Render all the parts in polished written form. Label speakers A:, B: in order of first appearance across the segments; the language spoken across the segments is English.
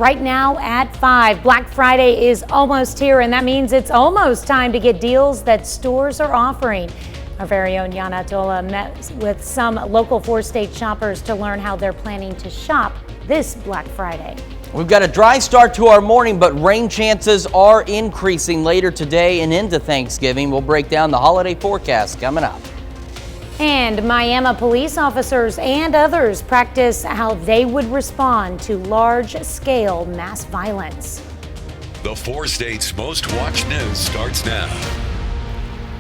A: right now at 5. Black Friday is almost here, and that means it's almost time to get deals that stores are offering. Our very own Yana Tola met with some local 4-state shoppers to learn how they're planning to shop this Black Friday.
B: We've got a dry start to our morning, but rain chances are increasing later today and into Thanksgiving. We'll break down the holiday forecast coming up.
A: And Miami police officers and others practice how they would respond to large-scale mass violence.
C: The 4 states' most watched news starts now.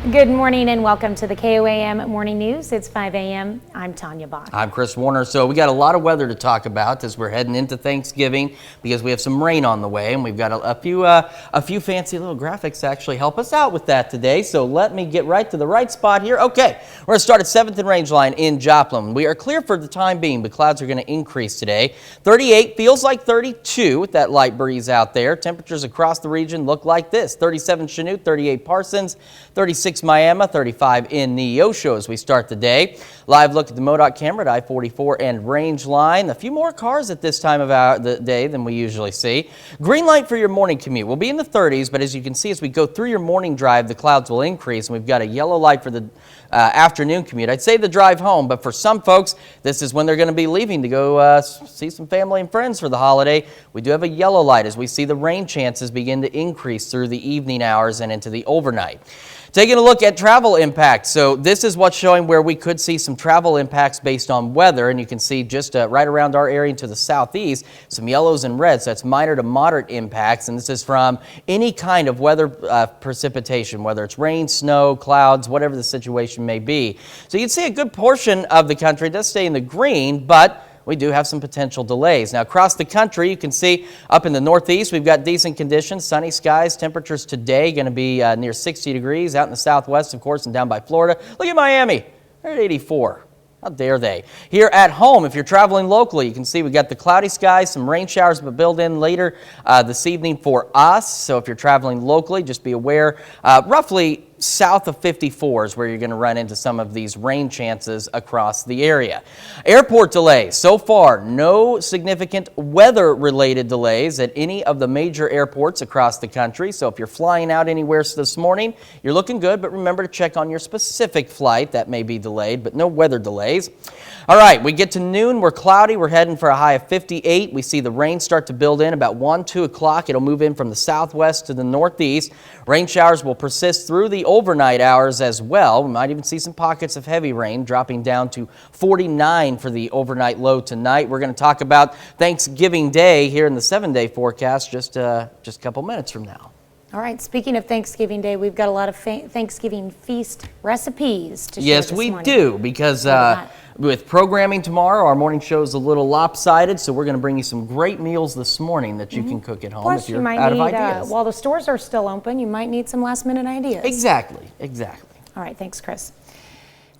A: Good morning and welcome to the KOAM Morning News. It's 5 a.m. I'm Tanya Bach.
B: I'm Chris Warner. So we got a lot of weather to talk about as we're heading into Thanksgiving because we have some rain on the way, and we've got a few fancy little graphics to actually help us out with that today. So let me get right to the right spot here. Okay, we're going to start at 7th and Range Line in Joplin. We are clear for the time being, but clouds are going to increase today. 38 feels like 32 with that light breeze out there. Temperatures across the region look like this: 37 Chanute, 38 Parsons, 36 Miami, 35 in Neosho as we start the day. Live look at the MoDOT camera at I-44 and Range Line. A few more cars at this time of the day than we usually see. Green light for your morning commute. We'll be in the 30s, but as you can see, as we go through your morning drive, the clouds will increase, and we've got a yellow light for the afternoon commute. I'd say the drive home, but for some folks, this is when they're going to be leaving to go see some family and friends for the holiday. We do have a yellow light as we see the rain chances begin to increase through the evening hours and into the overnight. Taking a look at travel impacts. So this is what's showing where we could see some travel impacts based on weather. And you can see just right around our area to the southeast, some yellows and reds. So that's minor to moderate impacts. And this is from any kind of weather precipitation, whether it's rain, snow, clouds, whatever the situation may be. So you can see a good portion of the country does stay in the green, but we do have some potential delays. Now, across the country, you can see up in the northeast, we've got decent conditions, sunny skies. Temperatures today going to be near 60 degrees. Out in the southwest, of course, and down by Florida. Look at Miami. They're at 84. How dare they? Here at home, if you're traveling locally, you can see we've got the cloudy skies, some rain showers, but built in later this evening for us. So if you're traveling locally, just be aware, roughly south of 54 is where you're going to run into some of these rain chances across the area. Airport delays. So far, no significant weather-related delays at any of the major airports across the country. So if you're flying out anywhere this morning, you're looking good, but remember to check on your specific flight. That may be delayed, but no weather delays. All right, we get to noon. We're cloudy. We're heading for a high of 58. We see the rain start to build in about 1, 2 o'clock. It'll move in from the southwest to the northeast. Rain showers will persist through the overnight hours as well. We might even see some pockets of heavy rain, dropping down to 49 for the overnight low tonight. We're going to talk about Thanksgiving Day here in the 7-day forecast just a couple minutes from now.
A: All right, speaking of Thanksgiving Day, we've got a lot of Thanksgiving feast recipes to share
B: Yes,
A: this
B: we
A: morning.
B: do, because with programming tomorrow, our morning show is a little lopsided, so we're going to bring you some great meals this morning that you can cook at home.
A: Plus,
B: if you're
A: you might
B: out
A: need,
B: of ideas.
A: while the stores are still open, you might need some last-minute ideas.
B: Exactly.
A: All right, thanks, Chris.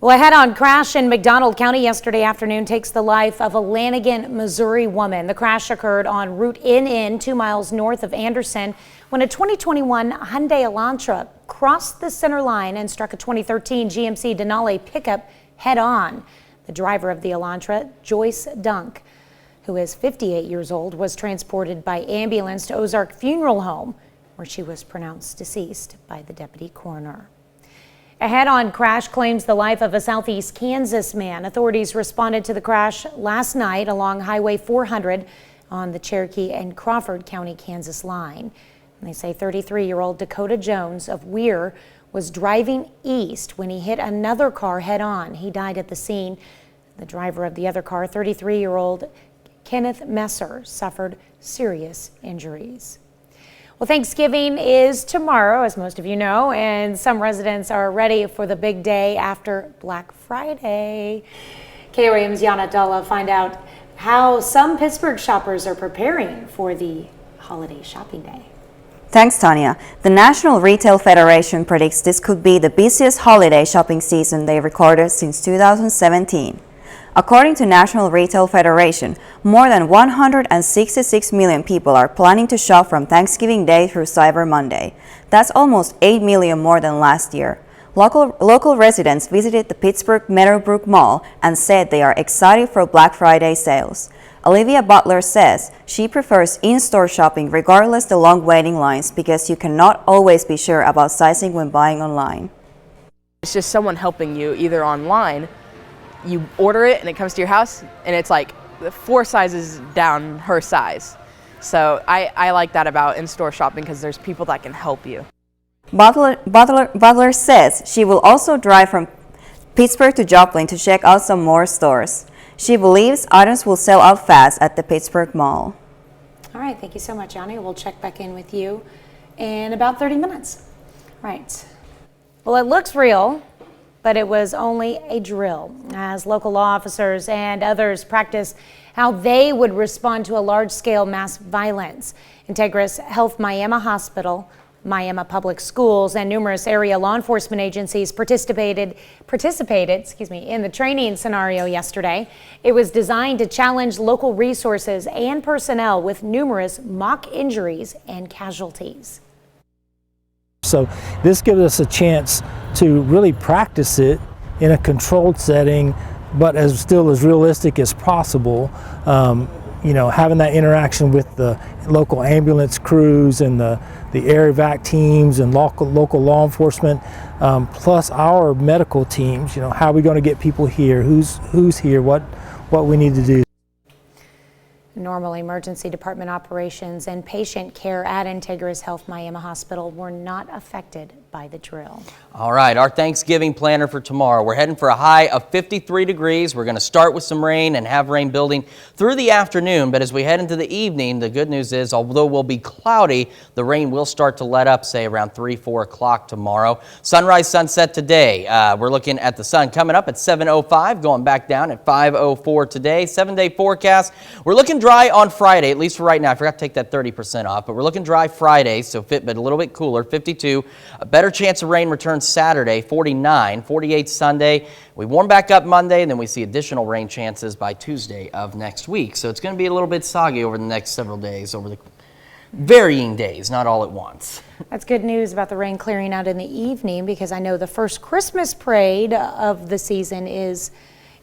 A: Well, a head-on crash in McDonald County yesterday afternoon takes the life of a Lanigan, Missouri woman. The crash occurred on Route NN, 2 miles north of Anderson, when a 2021 Hyundai Elantra crossed the center line and struck a 2013 GMC Denali pickup head-on. The driver of the Elantra, Joyce Dunk, who is 58 years old, was transported by ambulance to Ozark Funeral Home, where she was pronounced deceased by the deputy coroner. A head-on crash claims the life of a southeast Kansas man. Authorities responded to the crash last night along Highway 400 on the Cherokee and Crawford County, Kansas line. And they say 33-year-old Dakota Jones of Weir was driving east when he hit another car head-on. He died at the scene. The driver of the other car, 33-year-old Kenneth Messer, suffered serious injuries. Well, Thanksgiving is tomorrow, as most of you know, and some residents are ready for the big day after Black Friday. KOAM's Yana Dalla find out how some Pittsburgh shoppers are preparing for the holiday shopping day.
D: Thanks, Tanya. The National Retail Federation predicts this could be the busiest holiday shopping season they recorded since 2017. According to National Retail Federation, more than 166 million people are planning to shop from Thanksgiving Day through Cyber Monday. That's almost 8 million more than last year. Local residents visited the Pittsburgh Meadowbrook Mall and said they are excited for Black Friday sales. Olivia Butler says she prefers in-store shopping regardless the long waiting lines because you cannot always be sure about sizing when buying online.
E: It's just someone helping you either online, you order it and it comes to your house and it's like 4 sizes down her size. So I like that about in-store shopping because there's people that can help you.
D: Butler says she will also drive from Pittsburgh to Joplin to check out some more stores. She believes items will sell out fast at the Pittsburgh Mall.
A: All right, thank you so much, Yanni. We'll check back in with you in about 30 minutes. Right. Well, it looks real, but it was only a drill as local law officers and others practice how they would respond to a large-scale mass violence. Integris Health Miami Hospital, Miami Public Schools, and numerous area law enforcement agencies participated in the training scenario yesterday. It was designed to challenge local resources and personnel with numerous mock injuries and casualties.
F: So this gives us a chance to really practice it in a controlled setting, but still as realistic as possible. Having that interaction with the local ambulance crews and the air evac teams and local law enforcement, plus our medical teams. How are we going to get people here? Who's here? What we need to do.
A: Normal emergency department operations and patient care at Integris Health Miami Hospital were not affected by the drill.
B: All right, our Thanksgiving planner for tomorrow. We're heading for a high of 53 degrees. We're going to start with some rain and have rain building through the afternoon. But as we head into the evening, the good news is, although we'll be cloudy, the rain will start to let up, say around 3-4 o'clock tomorrow. Sunrise, sunset today. We're looking at the sun coming up at 7:05, going back down at 5:04 today. 7-day forecast. We're looking dry on Friday, at least for right now. I forgot to take that 30% off, but we're looking dry Friday, so but a little bit cooler, 52. A better chance of rain returns Saturday, 49, 48 Sunday. We warm back up Monday, and then we see additional rain chances by Tuesday of next week. So it's going to be a little bit soggy over the next several days, over the varying days, not all at once.
A: That's good news about the rain clearing out in the evening, because I know the first Christmas parade of the season is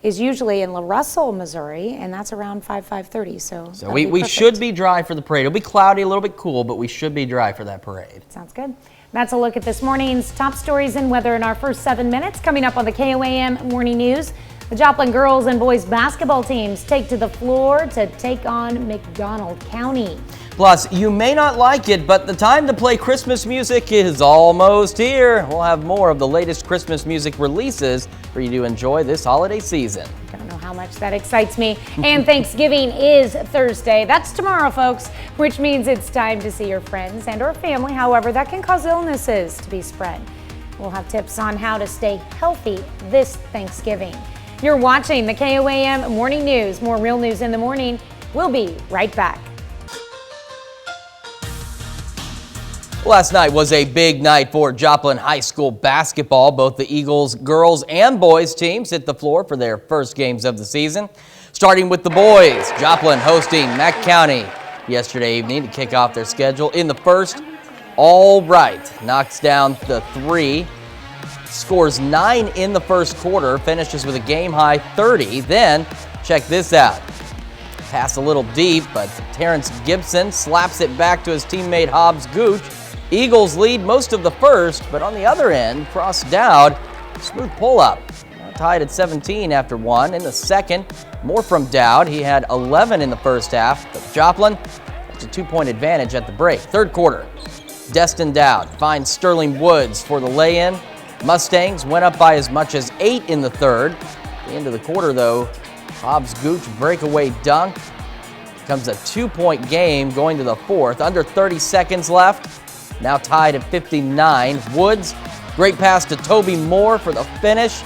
A: usually in La Russell, Missouri, and that's around 5:30. So
B: we should be dry for the parade. It'll be cloudy, a little bit cool, but we should be dry for that parade.
A: Sounds good. That's a look at this morning's top stories and weather in our first 7 minutes. Coming up on the KOAM Morning News, the Joplin girls and boys basketball teams take to the floor to take on McDonald County.
B: Plus, you may not like it, but the time to play Christmas music is almost here. We'll have more of the latest Christmas music releases for you to enjoy this holiday season.
A: Don't know how much that excites me. And Thanksgiving is Thursday. That's tomorrow, folks, which means it's time to see your friends and or family. However, that can cause illnesses to be spread. We'll have tips on how to stay healthy this Thanksgiving. You're watching the KOAM Morning News. More real news in the morning. We'll be right back.
B: Last night was a big night for Joplin High School basketball. Both the Eagles girls and boys teams hit the floor for their first games of the season. Starting with the boys, Joplin hosting Mack County yesterday evening to kick off their schedule. In the first, All Right knocks down the 3, scores 9 in the first quarter, finishes with a game-high 30. Then, check this out. Pass a little deep, but Terrence Gibson slaps it back to his teammate Hobbs Gooch. Eagles lead most of the first, but on the other end, Cross Dowd, smooth pull-up. Tied at 17 after 1. In the second, more from Dowd. He had 11 in the first half, but Joplin has a 2-point advantage at the break. Third quarter, Destin Dowd finds Sterling Woods for the lay-in. Mustangs went up by as much as 8 in the third. At the end of the quarter, though, Hobbs Gooch breakaway dunk. Becomes a 2-point game going to the fourth. Under 30 seconds left. Now tied at 59. Woods, great pass to Toby Moore for the finish.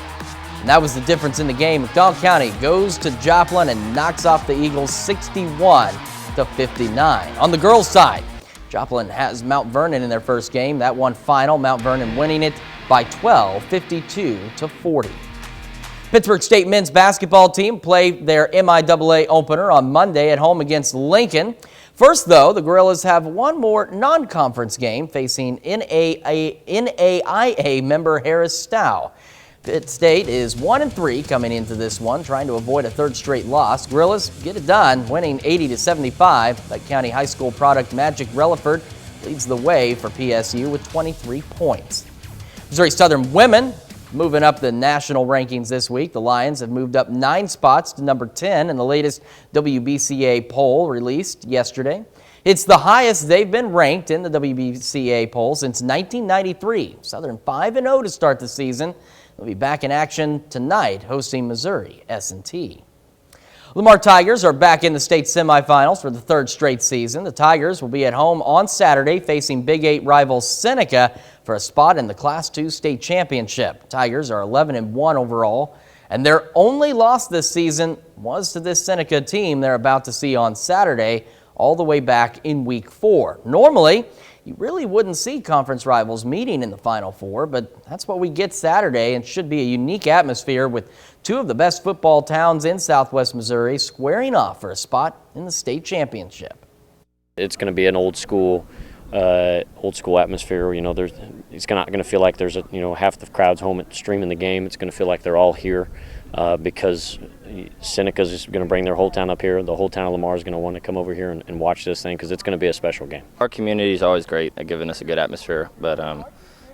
B: And that was the difference in the game. McDonald County goes to Joplin and knocks off the Eagles 61-59. On the girls' side, Joplin has Mount Vernon in their first game. That one final, Mount Vernon winning it by 12, 52-40. Pittsburgh State men's basketball team play their MIAA opener on Monday at home against Lincoln. First, though, the Gorillas have one more non-conference game facing NAIA member Harris Stow. Pitt State is 1-3 coming into this one, trying to avoid a third straight loss. Gorillas get it done, winning 80-75. That County High School product Magic Relaford leads the way for PSU with 23 points. Missouri Southern women moving up the national rankings this week. The Lions have moved up 9 spots to number 10 in the latest WBCA poll released yesterday. It's the highest they've been ranked in the WBCA poll since 1993. Southern 5-0 to start the season. They'll be back in action tonight, hosting Missouri S&T. Lamar Tigers are back in the state semifinals for the 3rd straight season. The Tigers will be at home on Saturday facing Big 8 rival Seneca for a spot in the Class II state championship. Tigers are 11-1 overall, and their only loss this season was to this Seneca team they're about to see on Saturday, all the way back in Week 4. Normally, you really wouldn't see conference rivals meeting in the Final Four, but that's what we get Saturday, and should be a unique atmosphere with 2 of the best football towns in Southwest Missouri squaring off for a spot in the state championship.
G: It's going to be an old school atmosphere. You know, it's not going to feel like there's half the crowd's home streaming the game. It's going to feel like they're all here because Seneca's just going to bring their whole town up here. The whole town of Lamar is going to want to come over here and watch this thing because it's going to be a special game.
H: Our community is always great at giving us a good atmosphere, but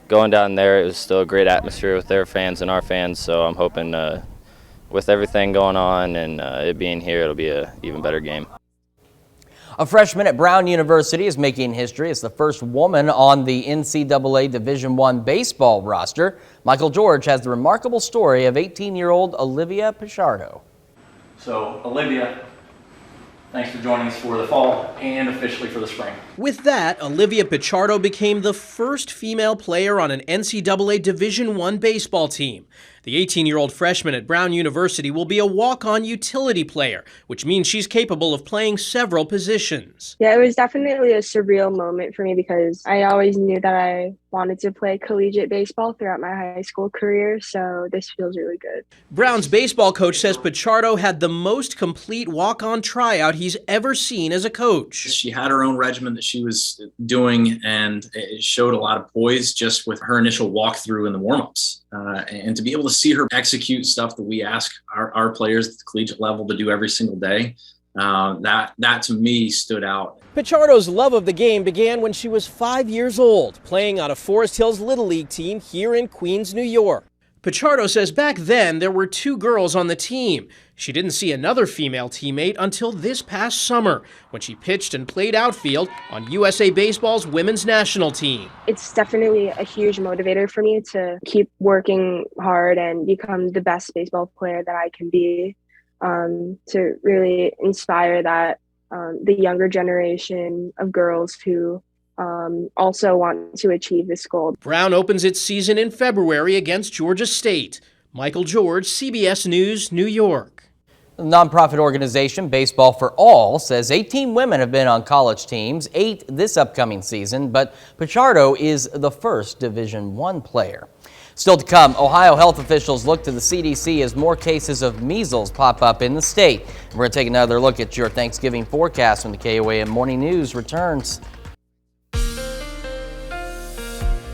H: going down there, it was still a great atmosphere with their fans and our fans, so I'm hoping with everything going on and it being here, it'll be an even better game.
B: A freshman at Brown University is making history as the first woman on the NCAA Division I baseball roster. Michael George has the remarkable story of 18-year-old Olivia Pichardo.
I: So, Olivia, thanks for joining us for the fall and officially for the spring.
J: With that, Olivia Pichardo became the first female player on an NCAA Division I baseball team. The 18-year-old freshman at Brown University will be a walk-on utility player, which means she's capable of playing several positions.
K: Yeah, it was definitely a surreal moment for me because I always knew that I wanted to play collegiate baseball throughout my high school career, so this feels really good.
J: Brown's baseball coach says Pichardo had the most complete walk-on tryout he's ever seen as a coach.
I: She had her own regimen that she was doing, and it showed a lot of poise just with her initial walkthrough in the warm-ups. And to be able to see her execute stuff that we ask our players at the collegiate level to do every single day, that to me stood out.
J: Pichardo's love of the game began when she was 5 years old, playing on a Forest Hills Little League team here in Queens, New York. Pichardo says back then there were 2 girls on the team. She didn't see another female teammate until this past summer, when she pitched and played outfield on USA Baseball's women's national team.
K: It's definitely a huge motivator for me to keep working hard and become the best baseball player that I can be, to really inspire that the younger generation of girls who also want to achieve this goal.
J: Brown opens its season in February against Georgia State. Michael George, CBS News, New York.
B: The nonprofit organization Baseball for All says 18 women have been on college teams, 8 this upcoming season, but Pichardo is the first Division I player. Still to come, Ohio health officials look to the CDC as more cases of measles pop up in the state. We're going to take another look at your Thanksgiving forecast when the KOAM Morning News returns.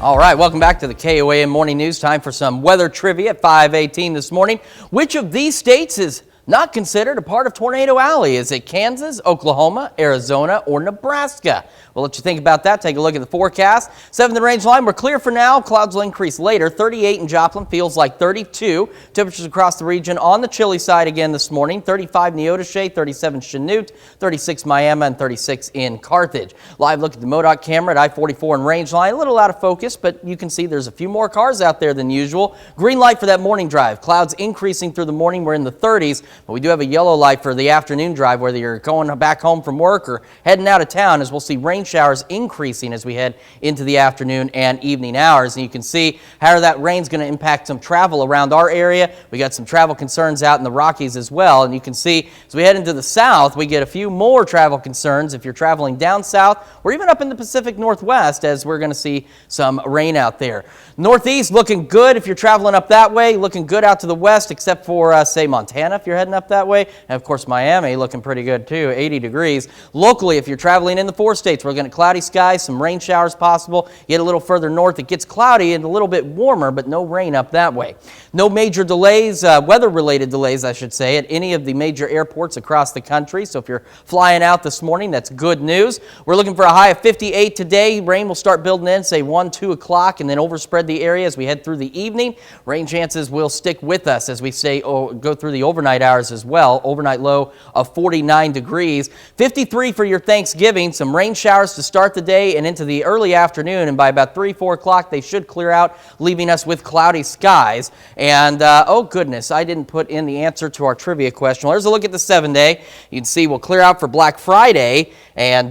B: All right, welcome back to the KOAM Morning News. Time for some weather trivia at 5:18 this morning. Which of these states is not considered a part of Tornado Alley? Is it Kansas, Oklahoma, Arizona, or Nebraska? We'll let you think about that. Take a look at the forecast. 7th and range line, we're clear for now. Clouds will increase later. 38 in Joplin, feels like 32. Temperatures across the region on the chilly side again this morning. 35 Neodesha, 37 Chanute, 36 Miami, and 36 in Carthage. Live look at the MoDOT camera at I-44 and range line. A little out of focus, but you can see there's a few more cars out there than usual. Green light for that morning drive. Clouds increasing through the morning. We're in the 30s, but we do have a yellow light for the afternoon drive, whether you're going back home from work or heading out of town, as we'll see rain showers increasing as we head into the afternoon and evening hours. And you can see how that rain's going to impact some travel around our area. We got some travel concerns out in the Rockies as well. And you can see as we head into the south, we get a few more travel concerns if you're traveling down south or even up in the Pacific Northwest, as we're going to see some rain out there. Northeast looking good if you're traveling up that way, looking good out to the west, except for, say, Montana if you're heading heading up that way. And of course, Miami looking pretty good too, 80 degrees. Locally, if you're traveling in the 4 states, we're looking at cloudy skies, some rain showers possible. Get a little further north, it gets cloudy and a little bit warmer, but no rain up that way. No major delays, weather-related delays, I should say, at any of the major airports across the country. So if you're flying out this morning, that's good news. We're looking for a high of 58 today. Rain will start building in, say 1, 2 o'clock, and then overspread the area as we head through the evening. Rain chances will stick with us as we say go through the overnight hours as well. Overnight low of 49 degrees. 53 for your Thanksgiving. Some rain showers to start the day and into the early afternoon, and by about 3, 4 o'clock they should clear out, leaving us with cloudy skies. And oh goodness, I didn't put in the answer to our trivia question. Well, there's a look at the 7-day. You can see we'll clear out for Black Friday and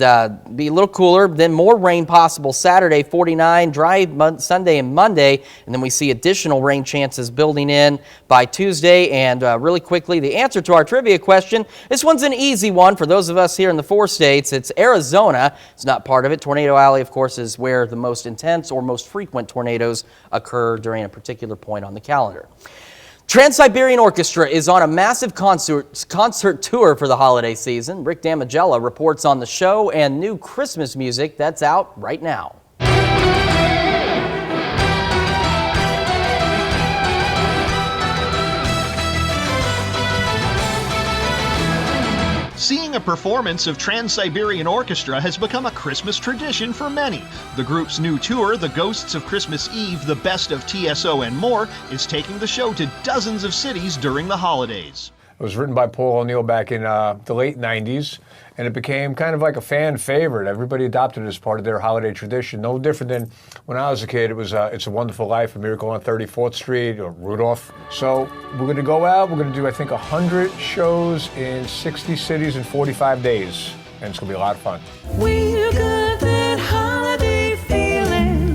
B: be a little cooler. Then more rain possible Saturday, 49, dry Sunday and Monday. And then we see additional rain chances building in by Tuesday. And really quickly, the answer to our trivia question. This one's an easy one for those of us here in the 4 states. It's Arizona. It's not part of it. Tornado Alley, of course, is where the most intense or most frequent tornadoes occur during a particular point on the calendar. Trans-Siberian Orchestra is on a massive concert tour for the holiday season. Rick Damigella reports on the show and new Christmas music that's out right now.
L: Seeing a performance of Trans-Siberian Orchestra has become a Christmas tradition for many. The group's new tour, The Ghosts of Christmas Eve, The Best of TSO and More, is taking the show to dozens of cities during the holidays.
M: It was written by Paul O'Neill back in the late 90s, and it became kind of like a fan favorite. Everybody adopted it as part of their holiday tradition. No different than when I was a kid. It was It's a Wonderful Life, A Miracle on 34th Street, or Rudolph. So we're going to go out. We're going to do, I think, 100 shows in 60 cities in 45 days, and it's going to be a lot of fun.
N: We've got that holiday feeling,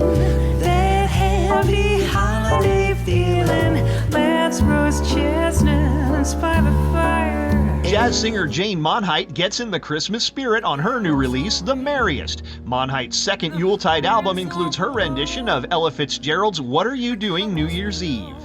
N: that happy holiday feeling. Let's roast chestnuts by the fire.
L: Jazz singer Jane Monheit gets in the Christmas spirit on her new release, The Merriest. Monheit's second Yuletide album includes her rendition of Ella Fitzgerald's What Are You Doing New Year's Eve?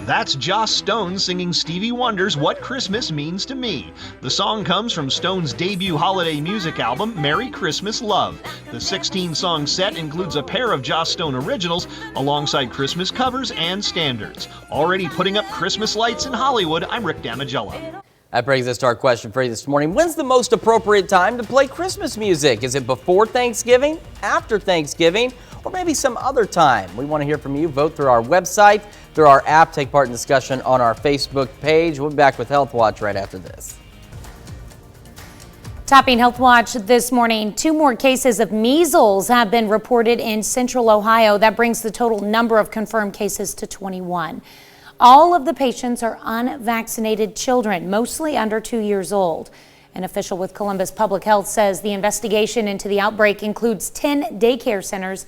L: That's Joss Stone singing Stevie Wonder's What Christmas Means to Me. The song comes from Stone's debut holiday music album, Merry Christmas Love. The 16-song set includes a pair of Joss Stone originals alongside Christmas covers and standards. Already putting up Christmas lights in Hollywood, I'm Rick Damigella.
B: That brings us to our question for you this morning. When's the most appropriate time to play Christmas music? Is it before Thanksgiving, after Thanksgiving, or maybe some other time? We want to hear from you. Vote through our website, through our app, take part in discussion on our Facebook page. We'll be back with Health Watch right after this.
A: Topping Health Watch this morning, 2 more cases of measles have been reported in central Ohio. That brings the total number of confirmed cases to 21. All of the patients are unvaccinated children, mostly under 2 years old. An official with Columbus Public Health says the investigation into the outbreak includes 10 daycare centers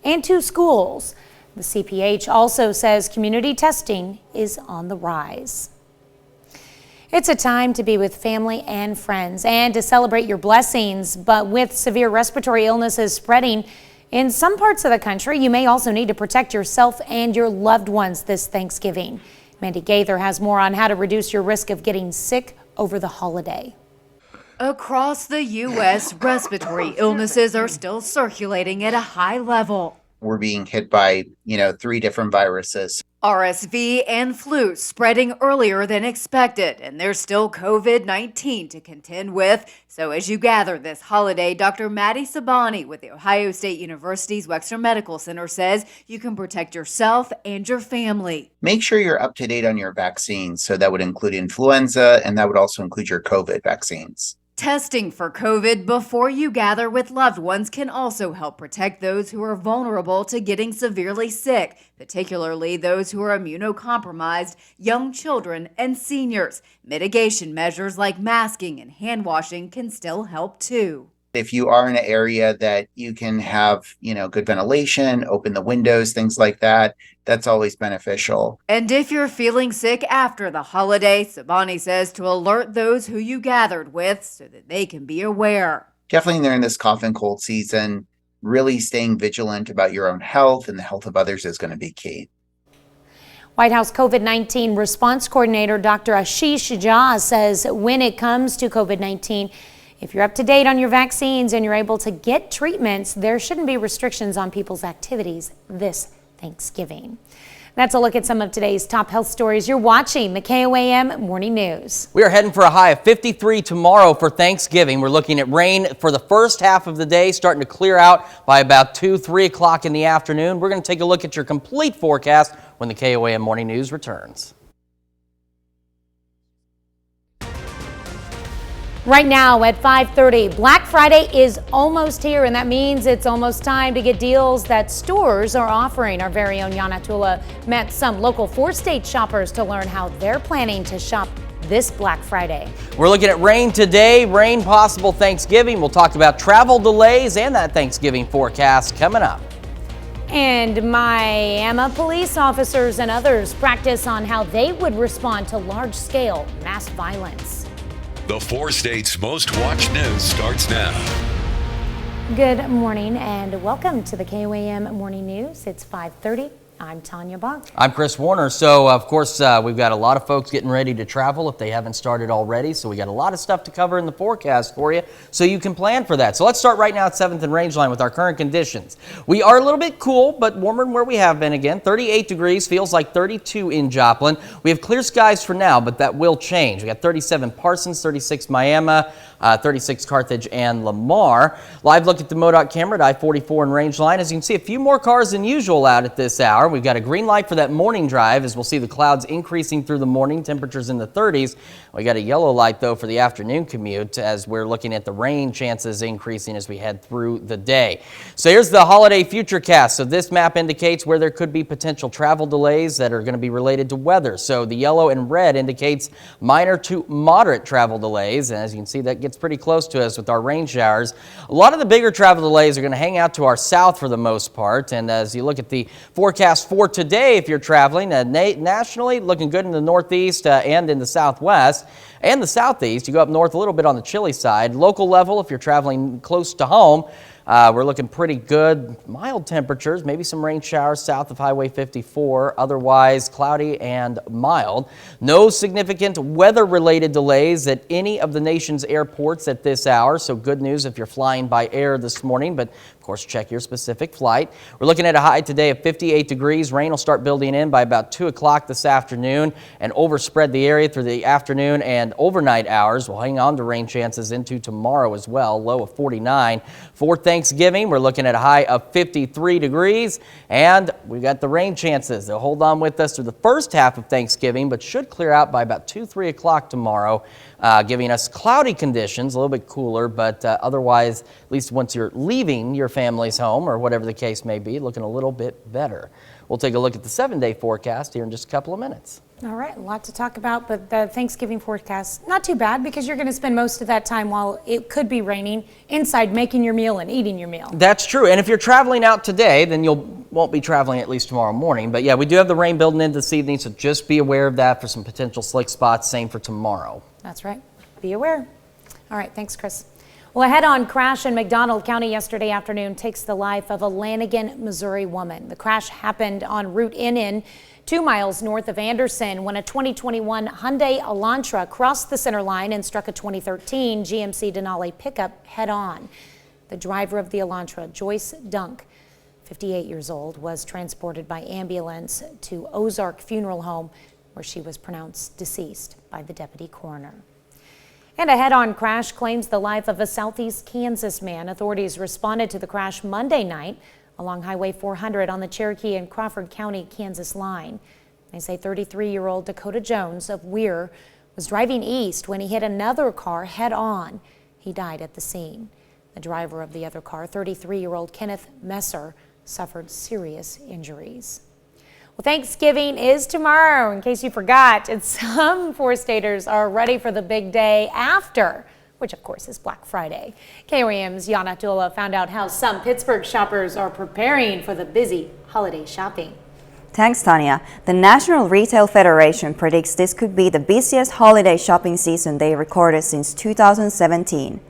A: and 2 schools. The CPH also says community testing is on the rise. It's a time to be with family and friends and to celebrate your blessings, but with severe respiratory illnesses spreading in some parts of the country, you may also need to protect yourself and your loved ones this Thanksgiving. Mandy Gaither has more on how to reduce your risk of getting sick over the holiday.
O: Across the U.S., respiratory illnesses are still circulating at a high level.
P: We're being hit by, 3 different viruses.
O: RSV and flu spreading earlier than expected, and there's still COVID-19 to contend with. So as you gather this holiday, Dr. Maddie Sabani with The Ohio State University's Wexner Medical Center says you can protect yourself and your family.
P: Make sure you're up to date on your vaccines. So that would include influenza, and that would also include your COVID vaccines.
O: Testing for COVID before you gather with loved ones can also help protect those who are vulnerable to getting severely sick, particularly those who are immunocompromised, young children, and seniors. Mitigation measures like masking and hand washing can still help too.
P: If you are in an area that you can have, good ventilation, open the windows, things like that, that's always beneficial.
O: And if you're feeling sick after the holiday, Sabani says to alert those who you gathered with so that they can be aware.
P: Definitely during this cough and cold season, really staying vigilant about your own health and the health of others is going to be key.
A: White House COVID-19 response coordinator Dr. Ashish Jha says when it comes to COVID-19, if you're up to date on your vaccines and you're able to get treatments, there shouldn't be restrictions on people's activities this Thanksgiving. That's a look at some of today's top health stories. You're watching the KOAM Morning News.
B: We are heading for a high of 53 tomorrow for Thanksgiving. We're looking at rain for the first half of the day, starting to clear out by about 3 o'clock in the afternoon. We're going to take a look at your complete forecast when the KOAM Morning News returns.
A: Right now at 5:30, Black Friday is almost here, and that means it's almost time to get deals that stores are offering. Our very own Yana Tula met some local 4-state shoppers to learn how they're planning to shop this Black Friday.
B: We're looking at rain today, rain possible Thanksgiving. We'll talk about travel delays and that Thanksgiving forecast coming up.
A: And Miami police officers and others practice on how they would respond to large-scale mass violence.
C: The 4 states' most watched news starts now.
A: Good morning and welcome to the KOAM Morning News. It's 5:30. I'm Tanya Bach.
B: I'm Chris Warner. So, of course, we've got a lot of folks getting ready to travel if they haven't started already. So we got a lot of stuff to cover in the forecast for you so you can plan for that. So let's start right now at 7th and Rangeline with our current conditions. We are a little bit cool, but warmer than where we have been again. 38 degrees, feels like 32 in Joplin. We have clear skies for now, but that will change. We got 37 Parsons, 36 Miami, 36 Carthage and Lamar. Live look at the MoDOT camera at I-44 and Rangeline. As you can see, a few more cars than usual out at this hour. We've got a green light for that morning drive as we'll see the clouds increasing through the morning, temperatures in the 30s. We got a yellow light though for the afternoon commute as we're looking at the rain chances increasing as we head through the day. So here's the holiday futurecast. So this map indicates where there could be potential travel delays that are going to be related to weather. So the yellow and red indicates minor to moderate travel delays. And as you can see, that gets pretty close to us with our rain showers. A lot of the bigger travel delays are going to hang out to our south for the most part. And as you look at the forecast for today, if you're traveling nationally, looking good in the northeast and in the southwest and the southeast. You go up north a little bit on the chilly side. Local level, if you're traveling close to home, we're looking pretty good. Mild temperatures, maybe some rain showers south of Highway 54. Otherwise, cloudy and mild. No significant weather-related delays at any of the nation's airports at this hour. So good news if you're flying by air this morning, but of course, check your specific flight. We're looking at a high today of 58 degrees. Rain will start building in by about 2 o'clock this afternoon and overspread the area through the afternoon and overnight hours. We'll hang on to rain chances into tomorrow as well, low of 49. For Thanksgiving, we're looking at a high of 53 degrees, and we've got the rain chances. They'll hold on with us through the first half of Thanksgiving, but should clear out by about 3 o'clock tomorrow, giving us cloudy conditions, a little bit cooler, but otherwise, at least once you're leaving your family's home or whatever the case may be, looking a little bit better. We'll take a look at the 7-day forecast here in just a couple of minutes.
A: All right, a lot to talk about, but the Thanksgiving forecast, not too bad because you're going to spend most of that time while it could be raining inside making your meal and eating your meal.
B: That's true. And if you're traveling out today, then won't be traveling at least tomorrow morning. But yeah, we do have the rain building into this evening, so just be aware of that for some potential slick spots. Same for tomorrow.
A: That's right. Be aware. All right, thanks, Chris. Well, a head-on crash in McDonald County yesterday afternoon takes the life of a Lanigan, Missouri woman. The crash happened on Route NN, 2 miles north of Anderson, when a 2021 Hyundai Elantra crossed the center line and struck a 2013 GMC Denali pickup head-on. The driver of the Elantra, Joyce Dunk, 58 years old, was transported by ambulance to Ozark Funeral Home, where she was pronounced deceased by the deputy coroner. And a head-on crash claims the life of a southeast Kansas man. Authorities responded to the crash Monday night along Highway 400 on the Cherokee and Crawford County, Kansas line. They say 33-year-old Dakota Jones of Weir was driving east when he hit another car head-on. He died at the scene. The driver of the other car, 33-year-old Kenneth Messer, suffered serious injuries. Well, Thanksgiving is tomorrow, in case you forgot, and some 4-staters are ready for the big day after, which of course is Black Friday. KOAM's Yana Tula found out how some Pittsburgh shoppers are preparing for the busy holiday shopping.
D: Thanks, Tanya. The National Retail Federation predicts this could be the busiest holiday shopping season they recorded since 2017.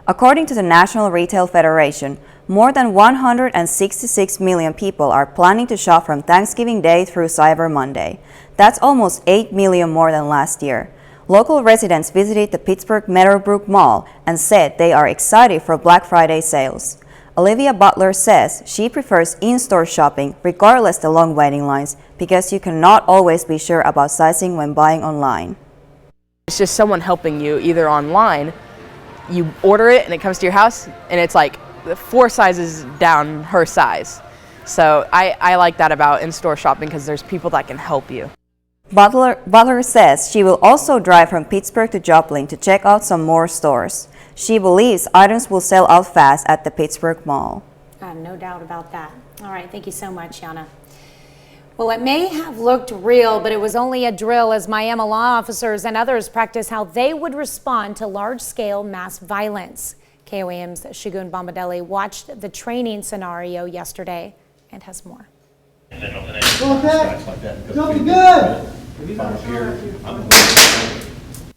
D: According to the National Retail Federation, more than 166 million people are planning to shop from Thanksgiving Day through Cyber Monday. That's almost 8 million more than last year. Local residents visited the Pittsburgh Meadowbrook Mall and said they are excited for Black Friday sales. Olivia Butler says she prefers in-store shopping regardless the long waiting lines because you cannot always be sure about sizing when buying online.
E: It's just someone helping you either online, you order it and it comes to your house and it's like 4 sizes down her size. So I like that about in-store shopping because there's people that can help you.
D: Butler says she will also drive from Pittsburgh to Joplin to check out some more stores. She believes items will sell out fast at the Pittsburgh Mall.
A: No doubt about that. All right, thank you so much, Yana. Well, it may have looked real, but it was only a drill as Miami law officers and others practice how they would respond to large-scale mass violence. KOAM's Shagun Bombadelli watched the training scenario yesterday and has more.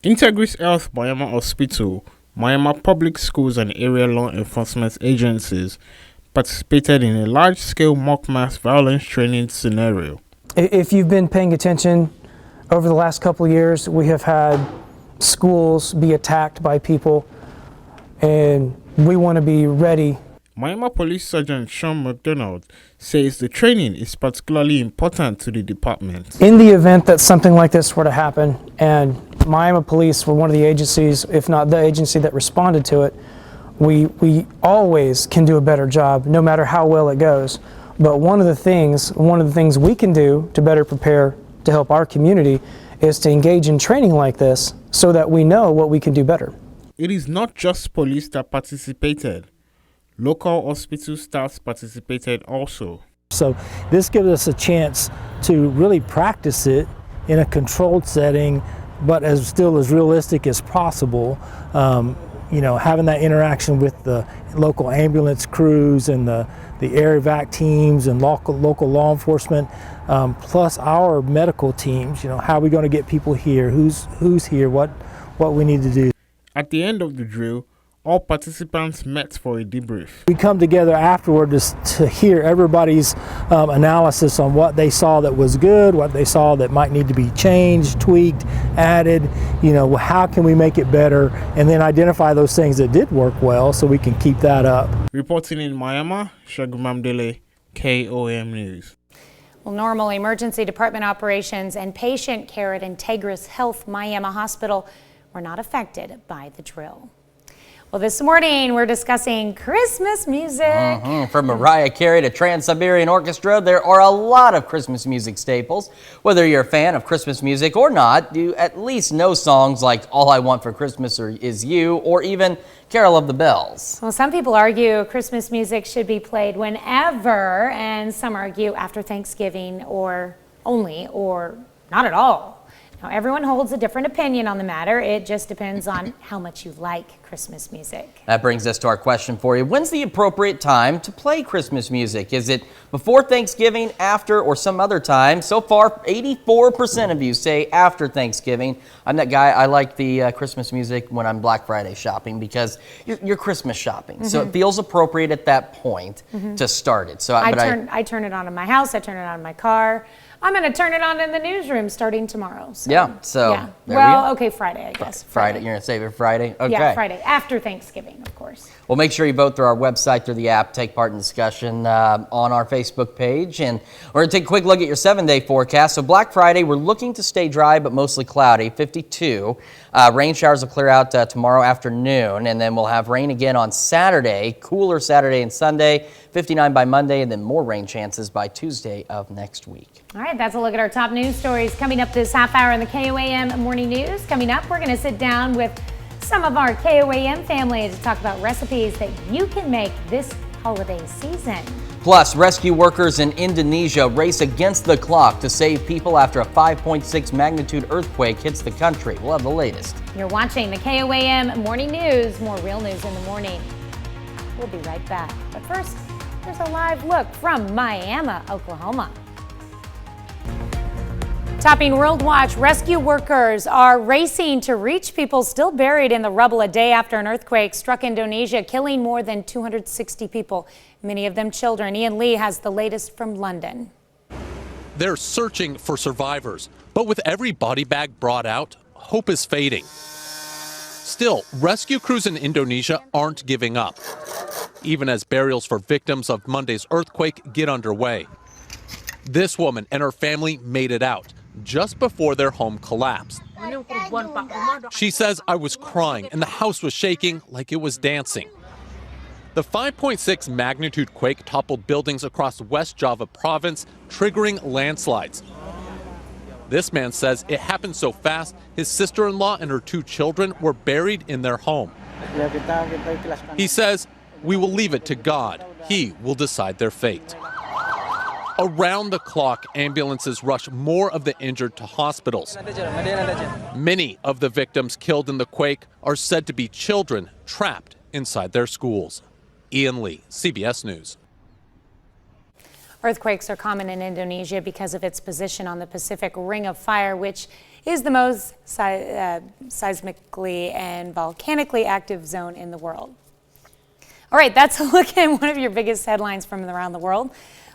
Q: Integris Health Miami Hospital, Miami Public Schools and area law enforcement agencies participated in a large-scale mock mass violence training scenario.
F: If you've been paying attention over the last couple of years, we have had schools be attacked by people, and we want to be ready.
Q: Miami Police Sergeant Sean McDonald says the training is particularly important to the department.
F: In the event that something like this were to happen, and Miami Police were one of the agencies, if not the agency that responded to it, we always can do a better job, no matter how well it goes. But one of the things we can do to better prepare to help our community is to engage in training like this so that we know what we can do better.
Q: It is not just police that participated. Local hospital staff participated also.
F: So this gives us a chance to really practice it in a controlled setting, but still as realistic as possible. Having that interaction with the local ambulance crews and the air evac teams and local law enforcement, plus our medical teams. How are we going to get people here? Who's here? What we need to do.
Q: At the end of the drill, all participants met for a debrief.
F: We come together afterward to hear everybody's analysis on what they saw that was good, what they saw that might need to be changed, tweaked, added. How can we make it better, and then identify those things that did work well so we can keep that up.
Q: Reporting in Miami, Shagun Bombadelli, KOAM News.
A: Well, normal emergency department operations and patient care at Integris Health Miami Hospital were not affected by the drill. Well, this morning we're discussing Christmas music.
B: From Mariah Carey to Trans-Siberian Orchestra, there are a lot of Christmas music staples. Whether you're a fan of Christmas music or not, you at least know songs like All I Want for Christmas Is You, or even Carol of the Bells.
A: Well, some people argue Christmas music should be played whenever, and some argue after Thanksgiving or only or not at all. Now, everyone holds a different opinion on the matter. It just depends on how much you like Christmas music.
B: That brings us to our question for you. When's the appropriate time to play Christmas music? Is it before Thanksgiving, after, or some other time? So far, 84% of you say after Thanksgiving. I'm that guy. I like the Christmas music when I'm Black Friday shopping because you're Christmas shopping. So it feels appropriate at that point to start it. So
A: I turn it on in my house. I turn it on in my car. I'm going to turn it on in the newsroom starting tomorrow. So,
B: yeah.
A: Well, okay, Friday, I guess.
B: Friday. You're going to save it Friday? Okay.
A: Yeah, Friday, after Thanksgiving, of course.
B: Well, make sure you vote through our website, through the app, take part in discussion on our Facebook page. And we're going to take a quick look at your 7-day forecast. So Black Friday, we're looking to stay dry, but mostly cloudy, 52. Rain showers will clear out tomorrow afternoon, and then we'll have rain again on Saturday, cooler Saturday and Sunday, 59 by Monday, and then more rain chances by Tuesday of next week.
A: All right, that's a look at our top news stories coming up this half hour in the KOAM Morning News. Coming up, we're going to sit down with some of our KOAM family to talk about recipes that you can make this holiday season.
B: Plus, rescue workers in Indonesia race against the clock to save people after a 5.6 magnitude earthquake hits the country. We'll have the latest.
A: You're watching the KOAM Morning News. More real news in the morning. We'll be right back. But first, here's a live look from Miami, Oklahoma. Topping World Watch, rescue workers are racing to reach people still buried in the rubble a day after an earthquake struck Indonesia, killing more than 260 people, many of them children. Ian Lee has the latest from London.
R: They're searching for survivors, but with every body bag brought out, hope is fading. Still, rescue crews in Indonesia aren't giving up, even as burials for victims of Monday's earthquake get underway. This woman and her family made it out just before their home collapsed. She says, "I was crying and the house was shaking like it was dancing." The 5.6 magnitude quake toppled buildings across West Java province, triggering landslides. This man says it happened so fast, his sister-in-law and her 2 children were buried in their home. He says, "We will leave it to God. He will decide their fate." Around the clock, ambulances rush more of the injured to hospitals. Many of the victims killed in the quake are said to be children trapped inside their schools. Ian Lee, CBS News.
A: Earthquakes are common in Indonesia because of its position on the Pacific Ring of Fire, which is the most seismically and volcanically active zone in the world. All right, that's a look at one of your biggest headlines from around the world.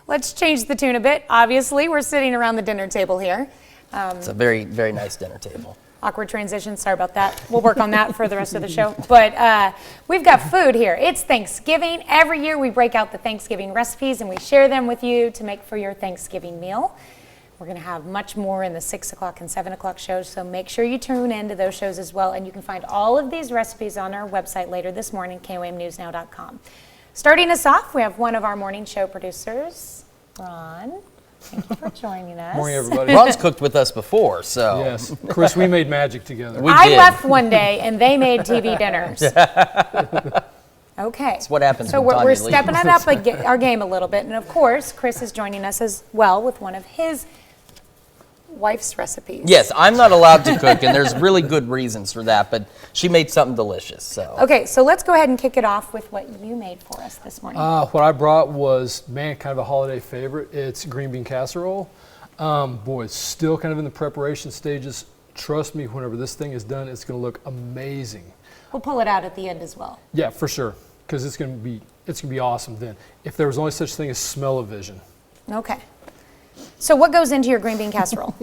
A: Let's change the tune a bit. Obviously, we're sitting around the dinner table here.
B: It's a very, very nice dinner table.
A: Awkward transition, sorry about that. We'll work on that for the rest of the show. But we've got food here. It's Thanksgiving. Every year we break out the Thanksgiving recipes and we share them with you to make for your Thanksgiving meal. We're going to have much more in the 6 o'clock and 7 o'clock shows, so make sure you tune in to those shows as well. And you can find all of these recipes on our website later this morning, KOAMnewsnow.com. Starting us off, we have one of our morning show producers, Ron. Thank you for joining us.
S: Morning, everybody.
B: Ron's cooked with us before, so.
S: Yes. Chris, we made magic together.
A: I left one day and they made TV dinners. Okay.
B: That's what happens
A: So
B: when
A: we're
B: Tanya
A: stepping
B: leaves.
A: it up our game a little bit. And of course, Chris is joining us as well with one of his wife's recipes.
B: Yes, I'm not allowed to cook, and there's really good reasons for that, but she made something delicious, so.
A: Okay, so let's go ahead and kick it off with what you made for us this morning.
S: What I brought was, man, kind of a holiday favorite. It's green bean casserole. Boy, it's still kind of in the preparation stages. Trust me, whenever this thing is done, it's going to look amazing.
A: We'll pull it out at the end as well.
S: Yeah, for sure, because it's going to be awesome then. If there was only such thing as smell-o-vision.
A: Okay. So what goes into your green bean casserole?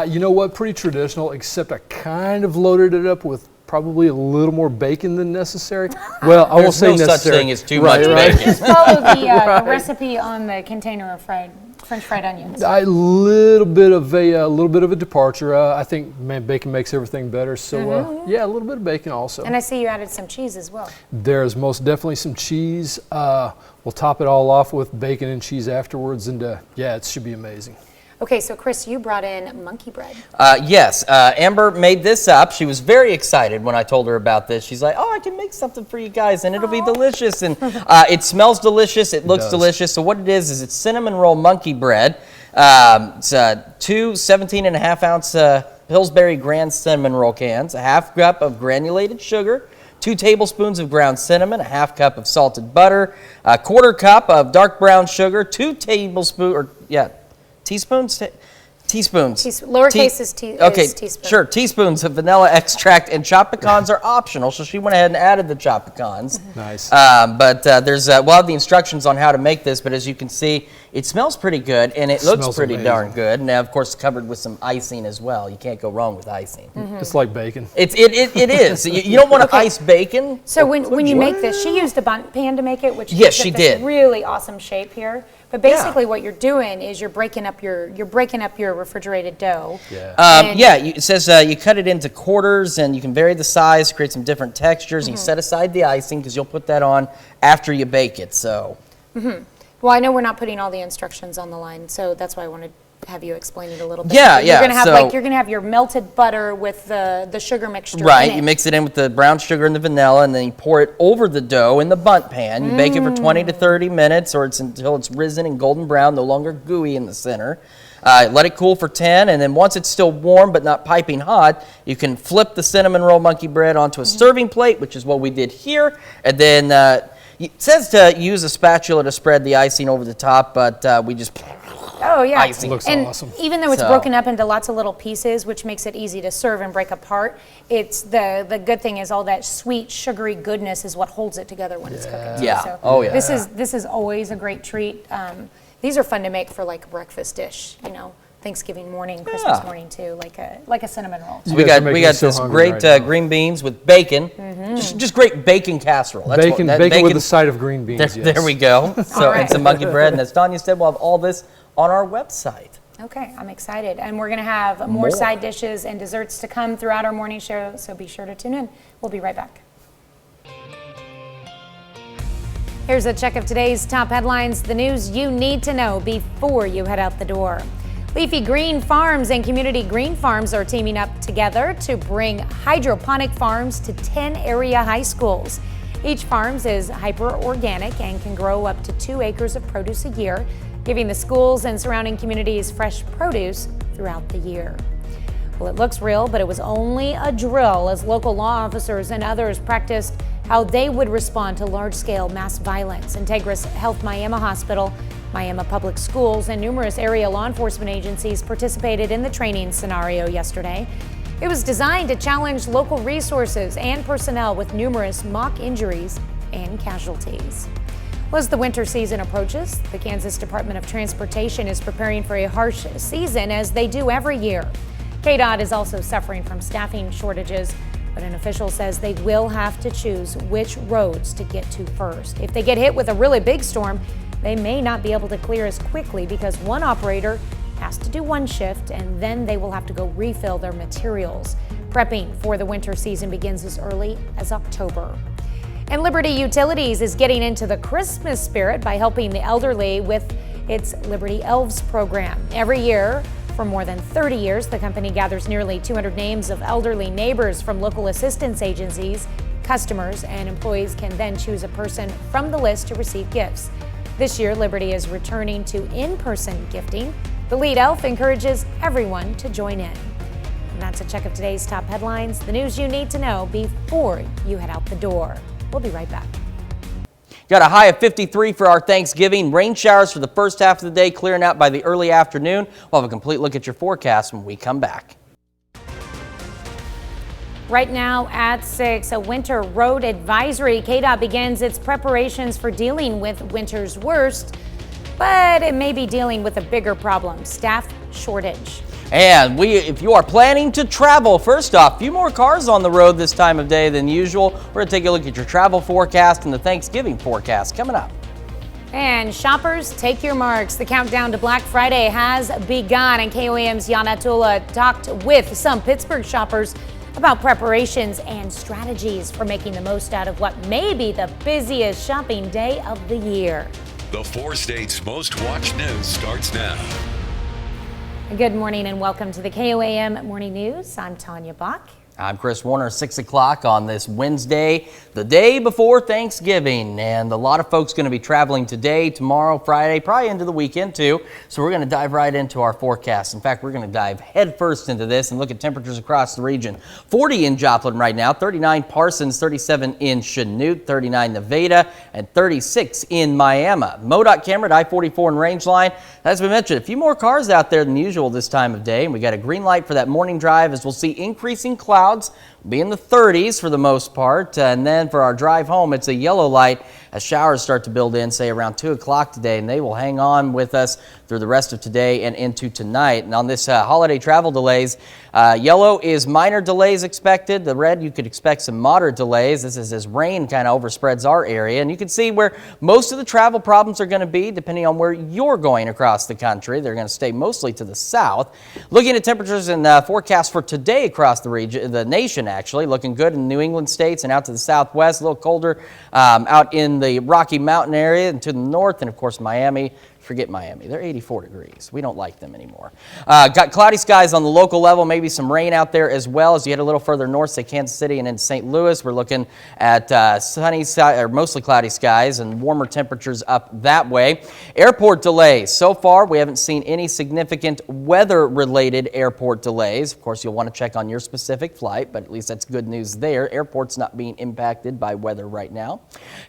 S: You know what? Pretty traditional, except I kind of loaded it up with probably a little more bacon than necessary. Well, I won't say necessary.
B: There's no such thing as too much bacon.
A: Just follow the recipe on the container of French fried onions.
S: A little bit of a departure. I think bacon makes everything better. So yeah, a little bit of bacon also.
A: And I see you added some cheese as well.
S: There's most definitely some cheese. We'll top it all off with bacon and cheese afterwards, and yeah, it should be amazing.
A: Okay, so Chris, you brought in monkey bread.
B: Yes, Amber made this up. She was very excited when I told her about this. She's like, "Oh, I can make something for you guys, and it'll be delicious." And it smells delicious. It looks delicious. So what it is it's cinnamon roll monkey bread. It's 2 17.5-ounce Pillsbury Grand cinnamon roll cans, a half cup of granulated sugar, 2 tablespoons of ground cinnamon, a half cup of salted butter, a quarter cup of dark brown sugar, 2 tablespoons, teaspoons? Teaspoons.
A: Lowercase is teaspoon.
B: Sure. Teaspoons of vanilla extract, and chopped pecans are optional, so she went ahead and added the chopped pecans.
S: Nice.
B: But we'll have the instructions on how to make this, but as you can see, it smells pretty good, and it looks pretty
S: amazing.
B: darn good. And of course, covered with some icing as well. You can't go wrong with icing.
S: It's like bacon.
B: It is. You don't want to ice bacon.
A: So when you make this, she used a bundt pan to make it, which
B: Yes,
A: gives
B: she
A: it this
B: did.
A: really awesome shape here. But basically, what you're doing is you're breaking up your refrigerated dough.
B: It says you cut it into quarters, and you can vary the size, create some different textures. And you set aside the icing because you'll put that on after you bake it. So.
A: Well, I know we're not putting all the instructions on the line, so that's why I wanted to have you explain it a little bit.
B: Yeah.
A: You're gonna have you're gonna have your melted butter with the sugar mixture.
B: Right.
A: in
B: You
A: it.
B: mix it in with the brown sugar and the vanilla, and then you pour it over the dough in the bundt pan. You bake it for 20 to 30 minutes, or until it's risen and golden brown, no longer gooey in the center. Let it cool for 10, and then once it's still warm but not piping hot, you can flip the cinnamon roll monkey bread onto a serving plate, which is what we did here, and then it says to use a spatula to spread the icing over the top, but we just
A: Oh yeah,
B: icing.
S: Looks
A: and
S: awesome.
A: even though it's
B: So-
A: broken up into lots of little pieces, which makes it easy to serve and break apart, it's the good thing is all that sweet, sugary goodness is what holds it together when it's cooking. too.
B: Yeah.
A: So
B: Oh, yeah.
A: This is always a great treat. These are fun to make for like a breakfast dish. You know, Thanksgiving morning, Christmas morning too, like a cinnamon roll.
B: So
S: You
B: we
S: guys are
B: got
S: making me so
B: this
S: hungry
B: great
S: right now.
B: green beans with bacon, just great bacon casserole. That's
S: Bacon, bacon with a side of green beans.
B: There,
S: yes.
B: there we go. So
A: right.
B: and some monkey bread, and as Tanya said, we'll have all this on our website.
A: Okay, I'm excited. And we're going to have more side dishes and desserts to come throughout our morning show, so be sure to tune in. We'll be right back. Here's a check of today's top headlines, the news you need to know before you head out the door. Leafy Green Farms and Community Green Farms are teaming up together to bring hydroponic farms to 10 area high schools. Each farm is hyper-organic and can grow up to 2 acres of produce a year, giving the schools and surrounding communities fresh produce throughout the year. Well, it looks real, but it was only a drill as local law officers and others practiced how they would respond to large-scale mass violence. Integris Health Miami Hospital, Miami Public Schools, and numerous area law enforcement agencies participated in the training scenario yesterday. It was designed to challenge local resources and personnel with numerous mock injuries and casualties. Well, as the winter season approaches, the Kansas Department of Transportation is preparing for a harsh season as they do every year. KDOT is also suffering from staffing shortages, but an official says they will have to choose which roads to get to first. If they get hit with a really big storm, they may not be able to clear as quickly because one operator has to do one shift and then they will have to go refill their materials. Prepping for the winter season begins as early as October. And Liberty Utilities is getting into the Christmas spirit by helping the elderly with its Liberty Elves program. Every year, for more than 30 years, the company gathers nearly 200 names of elderly neighbors from local assistance agencies. Customers and employees can then choose a person from the list to receive gifts. This year, Liberty is returning to in-person gifting. The lead elf encourages everyone to join in. And that's a check of today's top headlines, the news you need to know before you head out the door. We'll be right back.
B: Got a high of 53 for our Thanksgiving. Rain showers for the first half of the day, clearing out by the early afternoon. We'll have a complete look at your forecast when we come back.
A: Right now at 6, a winter road advisory. KDOT begins its preparations for dealing with winter's worst, but it may be dealing with a bigger problem, staff shortage.
B: And if you are planning to travel, first off, a few more cars on the road this time of day than usual. We're going to take a look at your travel forecast and the Thanksgiving forecast coming up.
A: And shoppers, take your marks. The countdown to Black Friday has begun, and KOAM's Yana Tula talked with some Pittsburgh shoppers about preparations and strategies for making the most out of what may be the busiest shopping day of the year.
C: The 4 states' most watched news starts now.
A: Good morning and welcome to the KOAM Morning News. I'm Tanya Bach.
B: I'm Chris Warner, 6 o'clock on this Wednesday, the day before Thanksgiving. And a lot of folks going to be traveling today, tomorrow, Friday, probably into the weekend too. So we're going to dive right into our forecast. In fact, we're going to dive headfirst into this and look at temperatures across the region. 40 in Joplin right now, 39 Parsons, 37 in Chanute, 39 Nevada, and 36 in Miami. MoDOT camera at I-44 and Rangeline. As we mentioned, a few more cars out there than usual this time of day. And we got a green light for that morning drive as we'll see increasing clouds. Be in the 30s for the most part, and then for our drive home, it's a yellow light as showers start to build in, say around 2 o'clock today, and they will hang on with us through the rest of today and into tonight. And on this holiday travel delays, yellow is minor delays expected. The red, you could expect some moderate delays. This is as rain kind of overspreads our area, and you can see where most of the travel problems are going to be depending on where you're going across the country. They're going to stay mostly to the south. Looking at temperatures and forecasts for today across the region, the nation actually, looking good in the New England states and out to the southwest, a little colder out in the Rocky Mountain area and to the north, and of course Miami. Forget Miami. They're 84 degrees. We don't like them anymore. Got cloudy skies on the local level, maybe some rain out there as well. As you get a little further north, say Kansas City and into St. Louis, we're looking at sunny or mostly cloudy skies and warmer temperatures up that way. Airport delays. So far, we haven't seen any significant weather-related airport delays. Of course, you'll want to check on your specific flight, but at least that's good news there. Airport's not being impacted by weather right now.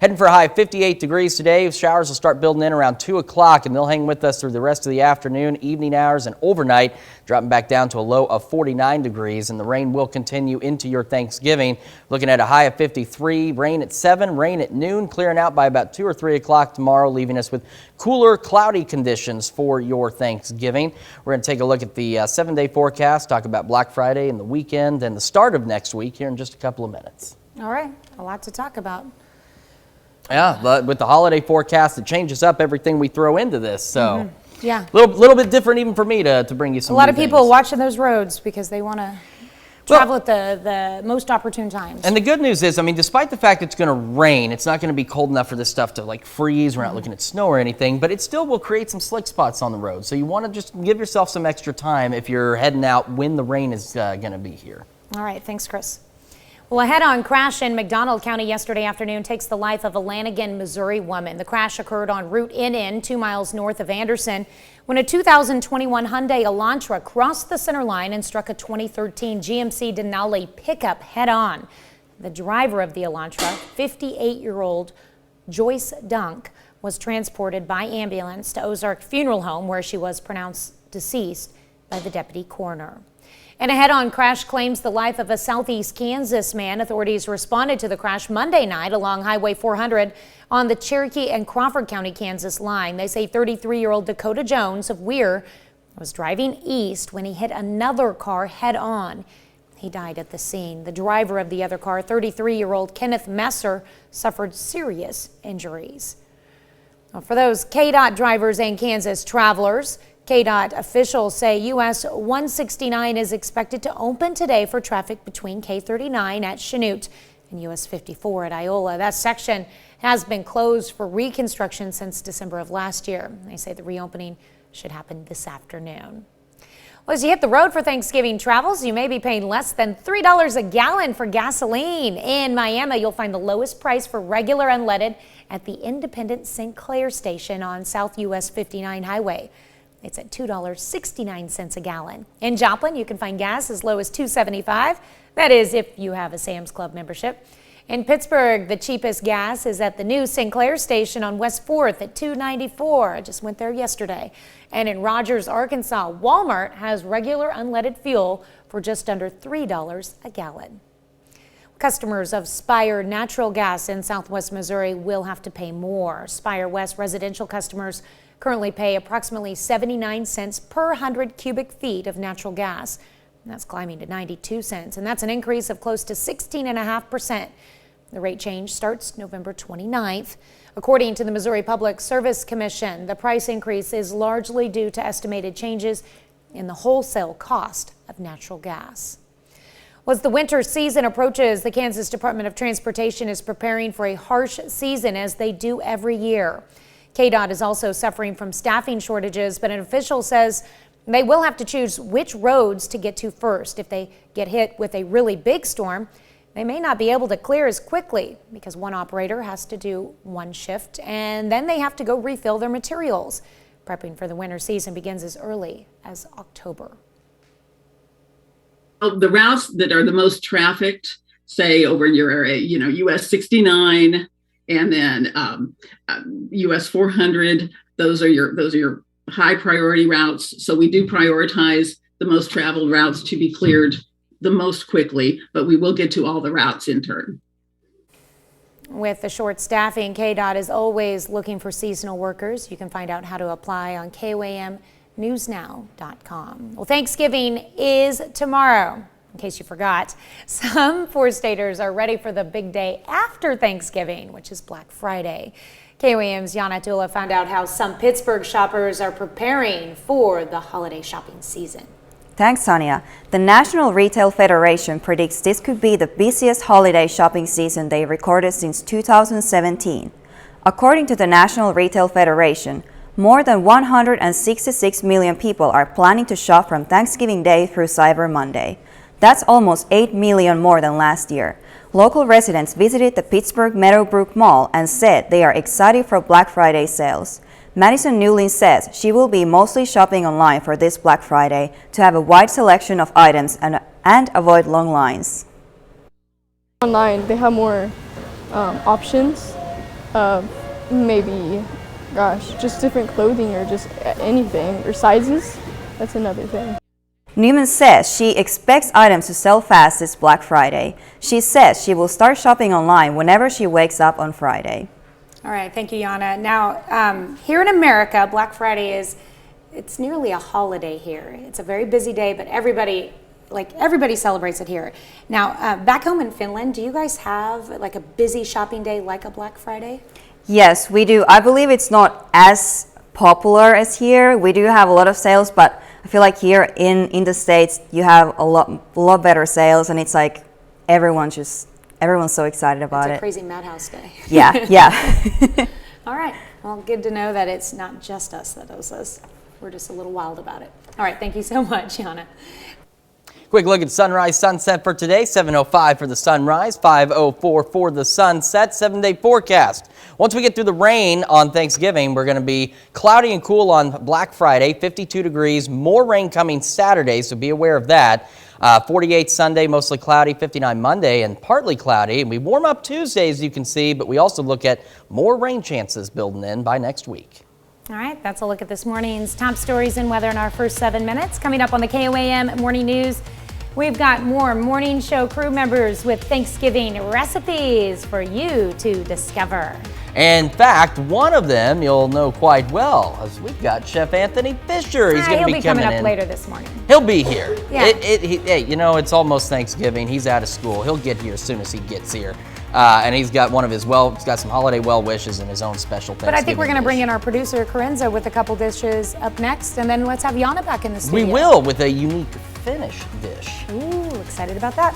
B: Heading for a high of 58 degrees today. Showers will start building in around 2 o'clock. and they'll hang with us through the rest of the afternoon, evening hours, and overnight, dropping back down to a low of 49 degrees, and the rain will continue into your Thanksgiving. Looking at a high of 53, rain at 7, rain at noon, clearing out by about 2 or 3 o'clock tomorrow, leaving us with cooler, cloudy conditions for your Thanksgiving. We're going to take a look at the 7-day forecast, talk about Black Friday and the weekend and the start of next week here in just a couple of minutes.
A: All right, a lot to talk about.
B: Yeah, but with the holiday forecast, it changes up everything we throw into this. So,
A: Yeah.
B: little bit different even for me to bring you some.
A: A lot
B: new
A: of people
B: things.
A: watching those roads because they want to travel at the most opportune times.
B: And the good news is, I mean, despite the fact it's going to rain, it's not going to be cold enough for this stuff to like freeze. We're not looking at snow or anything, but it still will create some slick spots on the road. So you want to just give yourself some extra time if you're heading out when the rain is going to be here.
A: All right, thanks, Chris. Well, a head-on crash in McDonald County yesterday afternoon takes the life of a Lanigan, Missouri woman. The crash occurred on Route NN, 2 miles north of Anderson, when a 2021 Hyundai Elantra crossed the center line and struck a 2013 GMC Denali pickup head-on. The driver of the Elantra, 58-year-old Joyce Dunk, was transported by ambulance to Ozark Funeral Home, where she was pronounced deceased by the deputy coroner. And a head-on crash claims the life of a southeast Kansas man. Authorities responded to the crash Monday night along Highway 400 on the Cherokee and Crawford County, Kansas line. They say 33-year-old Dakota Jones of Weir was driving east when he hit another car head-on. He died at the scene. The driver of the other car, 33-year-old Kenneth Messer, suffered serious injuries. Well, for those KDOT drivers and Kansas travelers, KDOT officials say US 169 is expected to open today for traffic between K39 at Chanute and US 54 at Iola. That section has been closed for reconstruction since December of last year. They say the reopening should happen this afternoon. Well, as you hit the road for Thanksgiving travels, you may be paying less than $3 a gallon for gasoline. In Miami, you'll find the lowest price for regular unleaded at the independent Sinclair station on South US 59 highway. It's at $2.69 a gallon. In Joplin, you can find gas as low as $2.75. That is if you have a Sam's Club membership. In Pittsburgh, the cheapest gas is at the new Sinclair station on West 4th at $2.94. I just went there yesterday. And in Rogers, Arkansas, Walmart has regular unleaded fuel for just under $3 a gallon. Customers of Spire Natural Gas in Southwest Missouri will have to pay more. Spire West residential customers currently pay approximately 79 cents per 100 cubic feet of natural gas. And that's climbing to 92 cents, and that's an increase of close to 16.5%. The rate change starts November 29th. According to the Missouri Public Service Commission, the price increase is largely due to estimated changes in the wholesale cost of natural gas. As the winter season approaches, the Kansas Department of Transportation is preparing for a harsh season, as they do every year. KDOT is also suffering from staffing shortages, but an official says they will have to choose which roads to get to first. If they get hit with a really big storm, they may not be able to clear as quickly because one operator has to do one shift and then they have to go refill their materials. Prepping for the winter season begins as early as October.
T: The routes that are the most trafficked, say over your area, US 69 and then US 400, those are your high priority routes. So we do prioritize the most traveled routes to be cleared the most quickly, but we will get to all the routes in turn.
A: With the short staffing, KDOT is always looking for seasonal workers. You can find out how to apply on KOAMnewsnow.com. Well, Thanksgiving is tomorrow, in case you forgot. Some four-staters are ready for the big day after Thanksgiving, which is Black Friday. KOAM's Yana Tula found out how some Pittsburgh shoppers are preparing for the holiday shopping season.
D: Thanks, Sonia. The National Retail Federation predicts this could be the busiest holiday shopping season they recorded since 2017. According to the National Retail Federation, more than 166 million people are planning to shop from Thanksgiving Day through Cyber Monday. That's almost 8 million more than last year. Local residents visited the Pittsburgh Meadowbrook Mall and said they are excited for Black Friday sales. Madison Newlin says she will be mostly shopping online for this Black Friday to have a wide selection of items and avoid long lines.
U: Online, they have more options of maybe Gosh, just different clothing or just anything, or sizes. That's another thing.
D: Newman says she expects items to sell fast this Black Friday. She says she will start shopping online whenever she wakes up on Friday.
A: All right, thank you, Yana. Now, here in America, Black Friday it's nearly a holiday here. It's a very busy day, but everybody celebrates it here. Now, back home in Finland, do you guys have like a busy shopping day like a Black Friday?
D: Yes, we do. I believe it's not as popular as here. We do have a lot of sales, but I feel like here in the States, you have a lot better sales, and it's like everyone's so excited about it.
A: It's a crazy madhouse day.
D: Yeah, yeah.
A: All right. Well, good to know that it's not just us that does this. We're just a little wild about it. All right. Thank you so much, Yana.
B: Quick look at sunrise, sunset for today. 7:05 for the sunrise, 5:04 for the sunset, 7-day forecast. Once we get through the rain on Thanksgiving, we're going to be cloudy and cool on Black Friday, 52 degrees. More rain coming Saturday, so be aware of that. 48 Sunday, mostly cloudy, 59 Monday, and partly cloudy. And we warm up Tuesday, as you can see, but we also look at more rain chances building in by next week.
A: All right, that's a look at this morning's top stories and weather in our first 7 minutes. Coming up on the KOAM Morning News, we've got more morning show crew members with Thanksgiving recipes for you to discover.
B: In fact, one of them you'll know quite well, as we've got Chef Anthony Fisher. He's going to be coming
A: up later this morning.
B: He'll be here.
A: Yeah.
B: Hey, you know, it's almost Thanksgiving. He's out of school. He'll get here as soon as he gets here. And he's got he's got some holiday well wishes and his own special Thanksgiving.
A: But I think we're going to
B: dish.
A: bring in our producer, Corinza, with a couple dishes up next. And then let's have Yana back in the studio.
B: We will, with a unique Finnish dish.
A: Ooh, excited about that.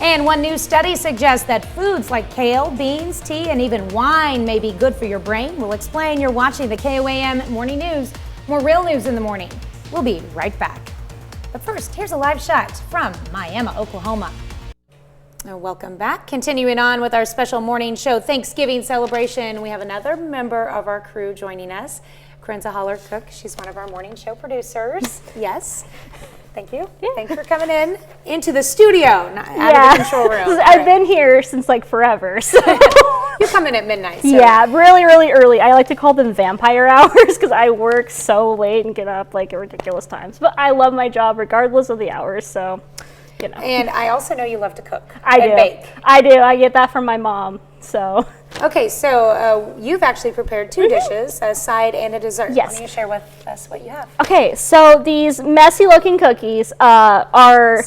A: And one new study suggests that foods like kale, beans, tea, and even wine may be good for your brain. We'll explain. You're watching the KOAM Morning News. More real news in the morning. We'll be right back. But first, here's a live shot from Miami, Oklahoma. Welcome back. Continuing on with our special morning show Thanksgiving celebration, we have another member of our crew joining us, Corinza Holler-Cook. She's one of our morning show producers. Yes. Thank you. Yeah. Thanks for coming into the studio, not out of the control room.
V: I've been here since like forever. So.
A: You come in at midnight. So.
V: Yeah, really, really early. I like to call them vampire hours because I work so late and get up like at ridiculous times. But I love my job regardless of the hours, so, you know.
A: And I also know you love to cook
V: and
A: bake.
V: I do. I get that from my mom, so.
A: Okay, so you've actually prepared two dishes, a side and a dessert.
V: Yes.
A: Why don't you share with us what you have?
V: Okay, so these messy looking cookies are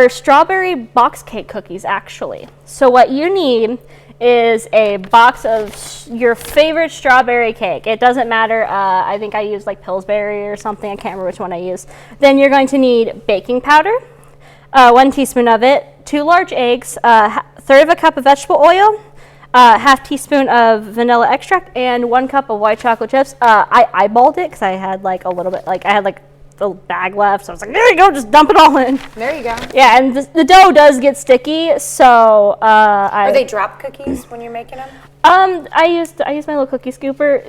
V: strawberry box cake cookies, actually. So what you need is a box of your favorite strawberry cake. It doesn't matter. I think I used like Pillsbury or something. I can't remember which one I used. Then you're going to need baking powder, 1 teaspoon of it, 2 large eggs, third of a cup of vegetable oil, half teaspoon of vanilla extract, and 1 cup of white chocolate chips. I eyeballed it because I had like a little bit, like I had like a bag left, so I was like, there you go, just dump it all in.
A: There you go.
V: Yeah, and the dough does get sticky, so
A: Are they drop cookies when you're making them?
V: I used my little cookie scooper.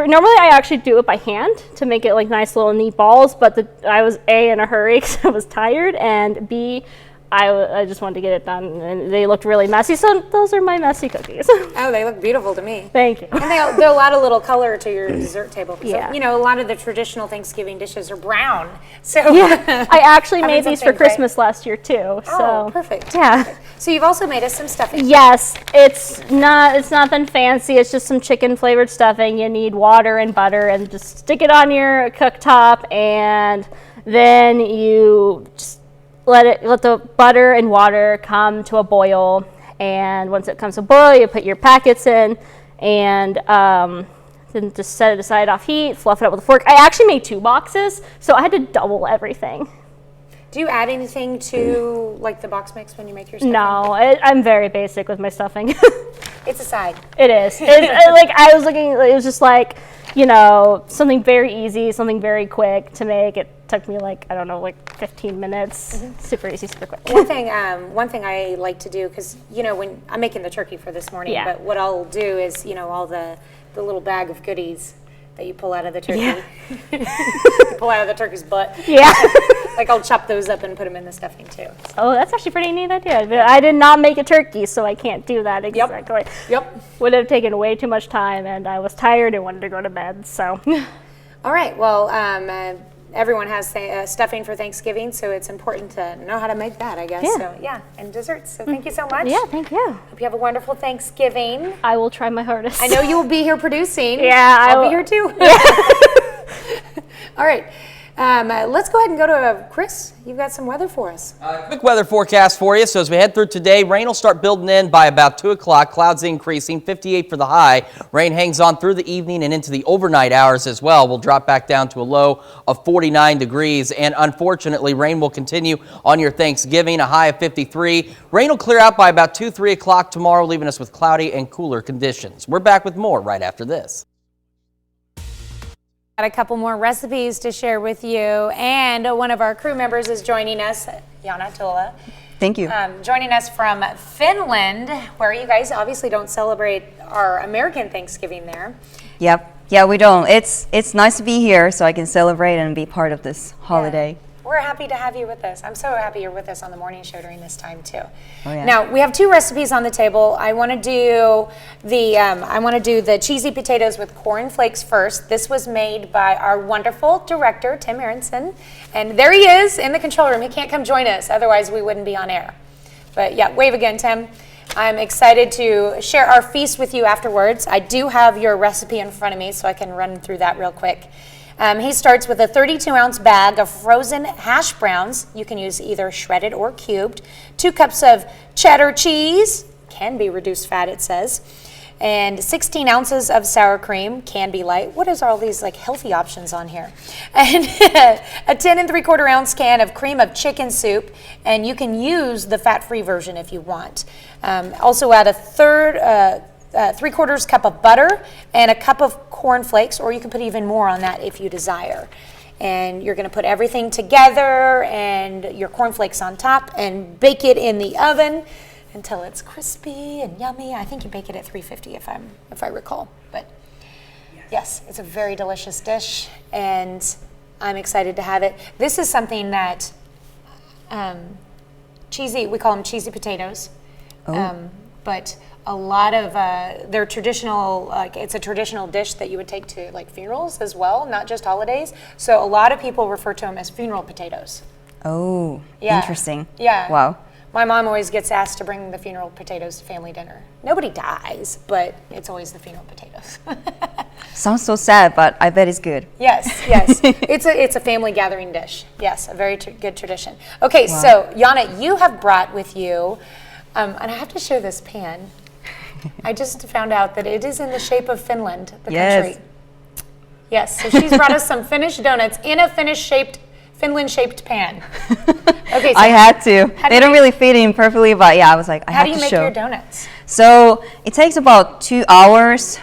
V: Normally I actually do it by hand to make it like nice little neat balls, but I was A, in a hurry because I was tired, and B, I just wanted to get it done, and they looked really messy, so those are my messy cookies.
A: Oh, they look beautiful to me.
V: Thank you.
A: And they'll add a little color to your dessert table.
V: Yeah.
A: So, you know, a lot of the traditional Thanksgiving dishes are brown. So
V: Yeah, I actually made these for Christmas last year too. So
A: perfect.
V: Yeah.
A: Perfect. So you've also made us some stuffing.
V: Yes, it's nothing fancy. It's just some chicken flavored stuffing. You need water and butter, and just stick it on your cooktop, and then you just let the butter and water come to a boil, and once it comes to a boil, you put your packets in, and then just set it aside off heat, fluff it up with a fork. I actually made 2 boxes, so I had to double everything.
A: Do you add anything to like the box mix when you make your stuffing?
V: No, I'm very basic with my stuffing.
A: It's a side.
V: It is. Like I was looking, it was just like, you know, something very easy, something very quick to make. It took me like, I don't know, like 15 minutes. Mm-hmm. Super easy, super quick.
A: One thing I like to do, because, you know, when I'm making the turkey for this morning, but what I'll do is, you know, all the little bag of goodies that you pull out of the turkey.
V: Yeah.
A: You pull out of the turkey's butt.
V: Yeah.
A: Like I'll chop those up and put them in the stuffing too.
V: Oh, that's actually a pretty neat idea. But I did not make a turkey, so I can't do that exactly.
A: Yep.
V: Would have taken way too much time, and I was tired and wanted to go to bed. So.
A: All right. Well, everyone has stuffing for Thanksgiving, so it's important to know how to make that, I guess.
V: Yeah.
A: So yeah, and desserts. So thank you so much.
V: Yeah, thank you.
A: Hope you have a wonderful Thanksgiving.
V: I will try my hardest.
A: I know you will be here producing.
V: Yeah,
A: I'll be here too. All right. Let's go ahead and go to Chris. You've got some weather for us.
B: Quick weather forecast for you. So as we head through today, rain will start building in by about 2 o'clock. Clouds increasing, 58 for the high. Rain hangs on through the evening and into the overnight hours as well. We'll drop back down to a low of 49 degrees. And unfortunately, rain will continue on your Thanksgiving, a high of 53. Rain will clear out by about 2, 3 o'clock tomorrow, leaving us with cloudy and cooler conditions. We're back with more right after this.
A: Got a couple more recipes to share with you, and one of our crew members is joining us, Jana Tola.
D: Thank you.
A: Joining us from Finland, where you guys obviously don't celebrate our American Thanksgiving there.
D: Yep. Yeah, we don't. It's nice to be here so I can celebrate and be part of this holiday.
A: Yeah. We're happy to have you with us. I'm so happy you're with us on the morning show during this time too.
D: Oh, yeah.
A: Now we have 2 recipes on the table. I want to do the cheesy potatoes with corn flakes first. This was made by our wonderful director Tim Aronson, and there he is in the control room. He can't come join us, otherwise we wouldn't be on air. But yeah, wave again, Tim. I'm excited to share our feast with you afterwards. I do have your recipe in front of me, so I can run through that real quick. He starts with a 32-ounce bag of frozen hash browns. You can use either shredded or cubed. 2 cups of cheddar cheese, can be reduced fat it says, and 16 ounces of sour cream, can be light. What is all these like healthy options on here? And a 10 3/4 ounce can of cream of chicken soup, and you can use the fat-free version if you want. Also add a 3/4 cup of butter and a cup of corn flakes, or you can put even more on that if you desire. And you're going to put everything together and your corn flakes on top and bake it in the oven until it's crispy and yummy. I think you bake it at 350 if I recall. But yes, it's a very delicious dish, and I'm excited to have it. This is something that we call them cheesy potatoes. But a lot of they're traditional, it's a traditional dish that you would take to like funerals as well, not just holidays. So a lot of people refer to them as funeral potatoes.
D: Oh,
A: Yeah.
D: interesting.
A: Yeah.
D: Wow.
A: My mom always gets asked to bring the funeral potatoes to family dinner. Nobody dies, but it's always the funeral potatoes.
D: Sounds so sad, but I bet it's good.
A: Yes, yes. It's a family gathering dish. Yes, a very good tradition. Okay,
D: Wow.
A: so Jana, you have brought with you, and I have to show this pan. I just found out that it is in the shape of Finland, the country. Yes, so she's brought us some Finnish donuts in a Finland-shaped pan. Okay, so
D: I had to. They don't really fit in perfectly, but yeah, I was like, I
A: how
D: have
A: do
D: to
A: you make
D: show.
A: your donuts?
D: So it takes about 2 hours.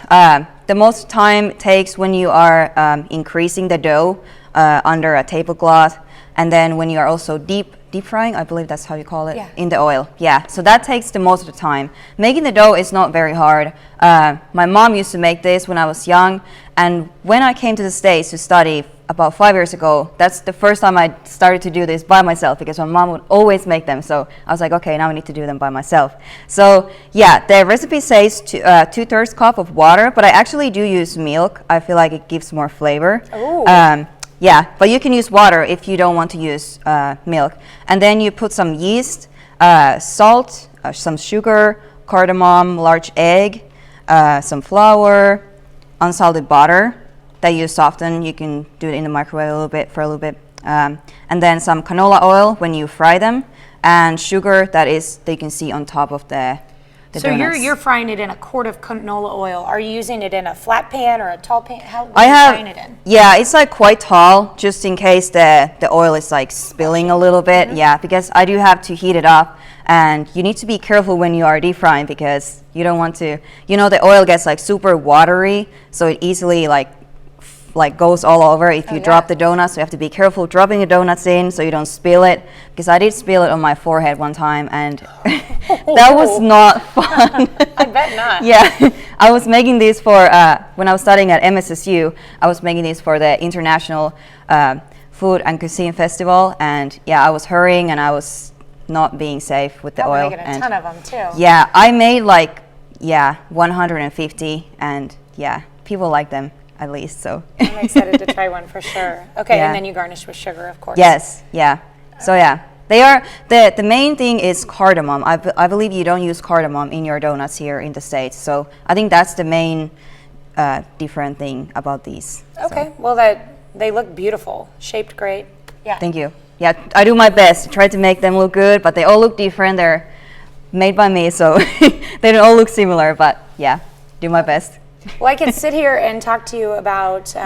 D: The most time it takes when you are increasing the dough under a tablecloth, and then when you are also deep frying, I believe that's how you call it, in the oil. Yeah, so that takes the most of the time. Making the dough is not very hard. My mom used to make this when I was young, and when I came to the States to study about 5 years ago, that's the first time I started to do this by myself, because my mom would always make them. So I was like, okay, now I need to do them by myself. So yeah, the recipe says 2/3 cup of water, but I actually do use milk. I feel like it gives more flavor. Yeah, but you can use water if you don't want to use milk. And then you put some yeast, salt, some sugar, cardamom, large egg, some flour, unsalted butter that you soften. You can do it in the microwave for a little bit. And then some canola oil when you fry them, and sugar that you can see on top of the
A: So
D: donuts.
A: you're frying it in a quart of canola oil. Are you using it in a flat pan or a tall pan? What are you frying it in?
D: Yeah, it's like quite tall, just in case the oil is like spilling a little bit. Yeah, because I do have to heat it up, and you need to be careful when you are deep frying, because you don't want to, the oil gets like super watery, so it easily like goes all over if you drop the donuts. So you have to be careful dropping the donuts in so you don't spill it, because I did spill it on my forehead one time, and that was not fun.
A: I bet not.
D: Yeah, I was making these for when I was studying at MSSU. I was making these for the international food and cuisine festival, and yeah, I was hurrying and I was not being safe with the
A: Probably
D: oil.
A: making a
D: And
A: ton of them too.
D: yeah, I made like 150, and yeah, people like them at least. So
A: I'm excited to try one for sure. Okay,
D: Yeah.
A: and then you garnish with sugar, of course.
D: yes, yeah. So yeah, they are the main thing is cardamom. I believe you don't use cardamom in your donuts here in the States. So I think that's the main different thing about these.
A: Okay, well they look beautiful, shaped great. Yeah.
D: Thank you. Yeah, I do my best to try to make them look good, but they all look different. They're made by me, so they don't all look similar, but yeah, do my best.
A: Well, I could sit here and talk to you about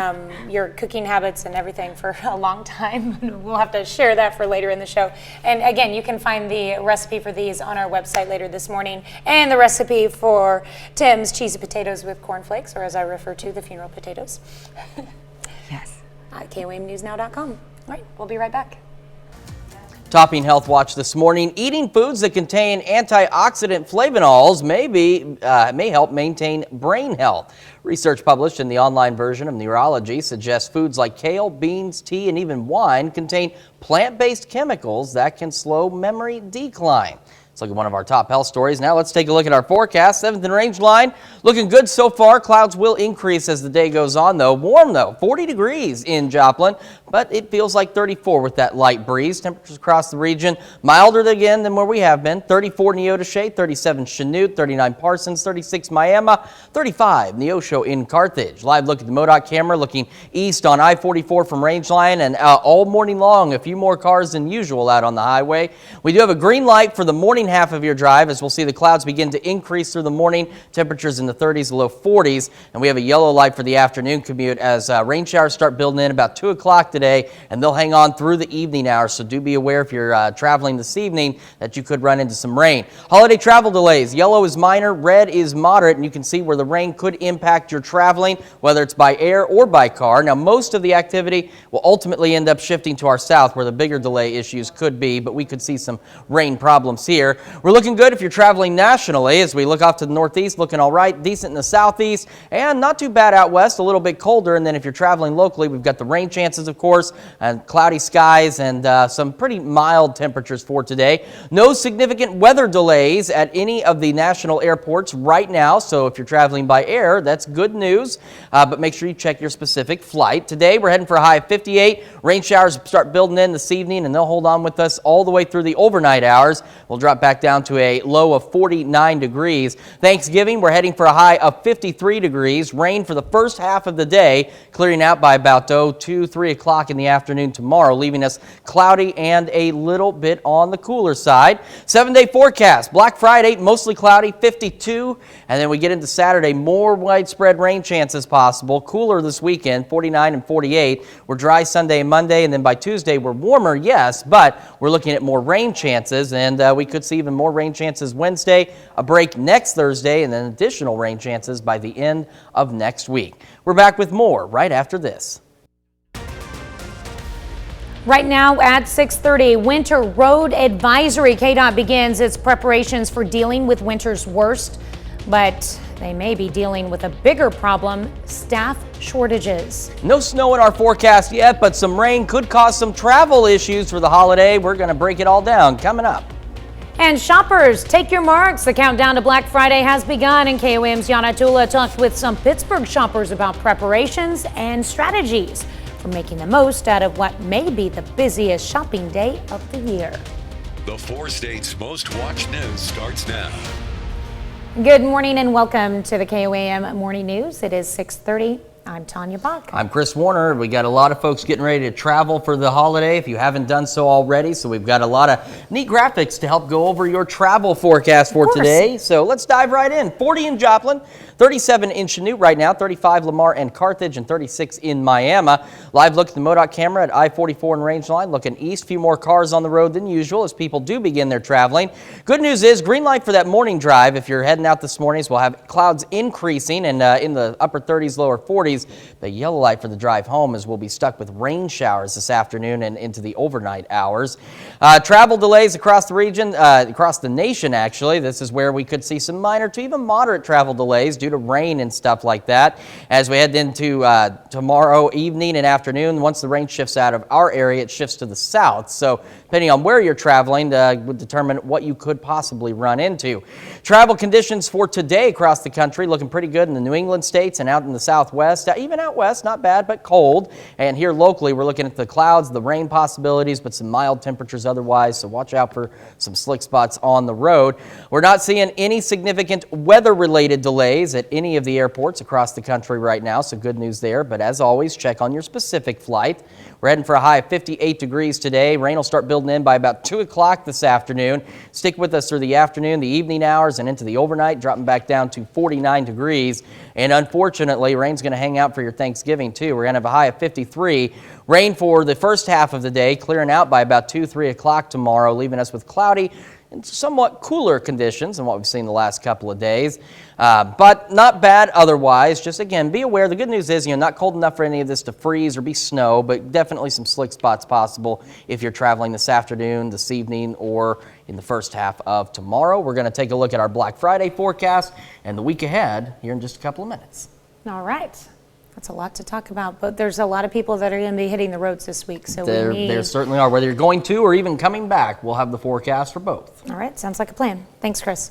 A: your cooking habits and everything for a long time. We'll have to share that for later in the show. And again, you can find the recipe for these on our website later this morning, and the recipe for Tim's cheesy potatoes with cornflakes, or as I refer to, the funeral potatoes.
D: Yes.
A: At KOAMnewsnow.com. All right, we'll be right back.
B: Topping Health Watch this morning, eating foods that contain antioxidant flavonols may help maintain brain health. Research published in the online version of Neurology suggests foods like kale, beans, tea, and even wine contain plant-based chemicals that can slow memory decline. Let's look at one of our top health stories. Now let's take a look at our forecast. 7th and Range line looking good so far. Clouds will increase as the day goes on, though. Warm, though, 40 degrees in Joplin, but it feels like 34 with that light breeze. Temperatures across the region milder again than where we have been. 34 Neodesha, 37 Chanute, 39 Parsons, 36 Miami, 35 Neosho in Carthage. Live look at the MoDOT camera looking east on I-44 from Rangeline, and all morning long, a few more cars than usual out on the highway. We do have a green light for the morning half of your drive, as we'll see the clouds begin to increase through the morning, temperatures in the 30s, low 40s, and we have a yellow light for the afternoon commute as rain showers start building in about 2 o'clock today, and they'll hang on through the evening hours, so do be aware if you're traveling this evening that you could run into some rain. Holiday travel delays, yellow is minor, red is moderate, and you can see where the rain could impact your traveling, whether it's by air or by car. Now, most of the activity will ultimately end up shifting to our south, where the bigger delay issues could be, but we could see some rain problems here. We're looking good if you're traveling nationally as we look off to the northeast, looking all right, decent in the southeast, and not too bad out west, a little bit colder. And then if you're traveling locally, we've got the rain chances, of course, and cloudy skies and some pretty mild temperatures for today. No significant weather delays at any of the national airports right now, so if you're traveling by air, that's good news, but make sure you check your specific flight. Today, we're heading for a high of 58. Rain showers start building in this evening, and they'll hold on with us all the way through the overnight hours. We'll drop back down to a low of 49 degrees. Thanksgiving, we're heading for a high of 53 degrees. Rain for the first half of the day, clearing out by about 2, 3 o'clock in the afternoon tomorrow, leaving us cloudy and a little bit on the cooler side. 7-day forecast, Black Friday, mostly cloudy, 52. And then we get into Saturday, more widespread rain chances possible. Cooler this weekend, 49 and 48. We're dry Sunday and Monday, and then by Tuesday, we're warmer, yes, but we're looking at more rain chances, and we could see even more rain chances Wednesday, a break next Thursday, and then additional rain chances by the end of next week. We're back with more right after this.
A: Right now at 6:30, winter road advisory. KDOT begins its preparations for dealing with winter's worst, but they may be dealing with a bigger problem, staff shortages.
B: No snow in our forecast yet, but some rain could cause some travel issues for the holiday. We're going to break it all down coming up.
A: And shoppers, take your marks. The countdown to Black Friday has begun, and KOAM's Yana Tula talked with some Pittsburgh shoppers about preparations and strategies for making the most out of what may be the busiest shopping day of the year.
C: The 4 states' most watched news starts now.
A: Good morning and welcome to the KOAM Morning News. It is 6:30. I'm Tanya Bach.
B: I'm Chris Warner. We got a lot of folks getting ready to travel for the holiday if you haven't done so already. So we've got a lot of neat graphics to help go over your travel forecast for today. So let's dive right in. 40 in Joplin, 37 in Chanute right now, 35 Lamar and Carthage, and 36 in Miami. Live look at the MoDOT camera at I-44 and Rangeline. Looking east, few more cars on the road than usual as people do begin their traveling. Good news is green light for that morning drive. If you're heading out this morning, we'll have clouds increasing and in the upper 30s, lower 40s. 40s. The yellow light for the drive home as we'll be stuck with rain showers this afternoon and into the overnight hours. Travel delays across the region, across the nation actually. This is where we could see some minor to even moderate travel delays due to rain and stuff like that. As we head into tomorrow evening and afternoon, once the rain shifts out of our area, it shifts to the south. So depending on where you're traveling would determine what you could possibly run into. Travel conditions for today across the country looking pretty good in the New England states and out in the southwest. Even out west, not bad, but cold. And here locally, we're looking at the clouds, the rain possibilities, but some mild temperatures otherwise. So watch out for some slick spots on the road. We're not seeing any significant weather-related delays at any of the airports across the country right now. So good news there. But as always, check on your specific flight. We're heading for a high of 58 degrees today. Rain will start building in by about 2 o'clock this afternoon. Stick with us through the afternoon, the evening hours, and into the overnight, dropping back down to 49 degrees. And unfortunately, rain's going to hang out for your Thanksgiving too. We're going to have a high of 53. Rain for the first half of the day, clearing out by about 2, 3 o'clock tomorrow, leaving us with cloudy and somewhat cooler conditions than what we've seen the last couple of days. But not bad otherwise. Just again, be aware. The good news is, not cold enough for any of this to freeze or be snow, but definitely some slick spots possible if you're traveling this afternoon, this evening, or in the first half of tomorrow. We're going to take a look at our Black Friday forecast and the week ahead here in just a couple of minutes.
A: All right. That's a lot to talk about, but there's a lot of people that are going to be hitting the roads this week. So
B: there certainly are. Whether you're going to or even coming back, we'll have the forecast for both.
A: All right. Sounds like a plan. Thanks, Chris.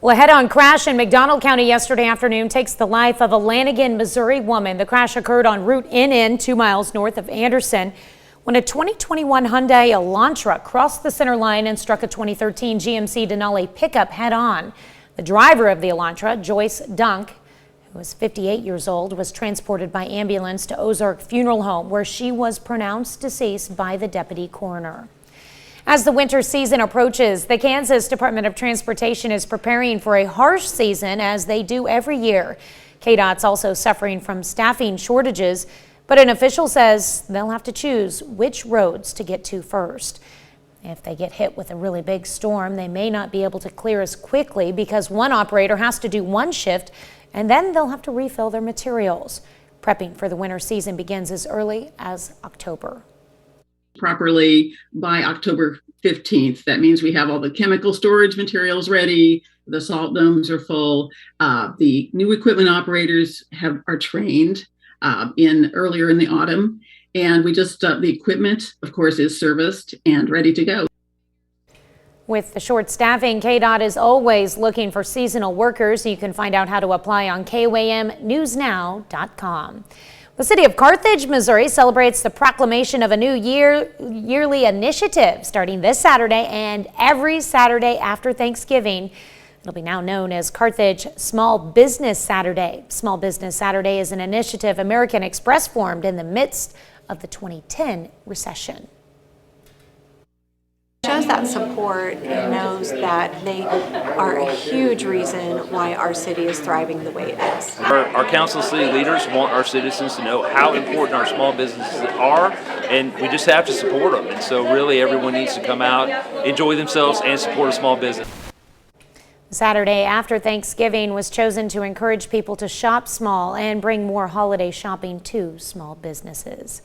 A: Well, a head-on crash in McDonald County yesterday afternoon takes the life of a Lanigan, Missouri woman. The crash occurred on Route NN, 2 miles north of Anderson, when a 2021 Hyundai Elantra crossed the center line and struck a 2013 GMC Denali pickup head-on. The driver of the Elantra, Joyce Dunk, who was 58 years old, was transported by ambulance to Ozark Funeral Home, where she was pronounced deceased by the deputy coroner. As the winter season approaches, the Kansas Department of Transportation is preparing for a harsh season, as they do every year. KDOT's also suffering from staffing shortages, but an official says they'll have to choose which roads to get to first. If they get hit with a really big storm, they may not be able to clear as quickly because one operator has to do one shift, and then they'll have to refill their materials. Prepping for the winter season begins as early as October.
T: Properly by October 15th. That means we have all the chemical storage materials ready. The salt domes are full. The new equipment operators are trained earlier in the autumn. And we just, the equipment, of course, is serviced and ready to go.
A: With the short staffing, KDOT is always looking for seasonal workers. You can find out how to apply on KOAMnewsnow.com. The city of Carthage, Missouri celebrates the proclamation of a new yearly initiative starting this Saturday and every Saturday after Thanksgiving. It'll be now known as Carthage Small Business Saturday. Small Business Saturday is an initiative American Express formed in the midst of the 2010 recession.
G: Shows that support and knows that they are a huge reason why our city is thriving the way it is.
H: Our council city leaders want our citizens to know how important our small businesses are, and we just have to support them. And so really everyone needs to come out, enjoy themselves, and support a small business.
A: Saturday after Thanksgiving was chosen to encourage people to shop small and bring more holiday shopping to small businesses.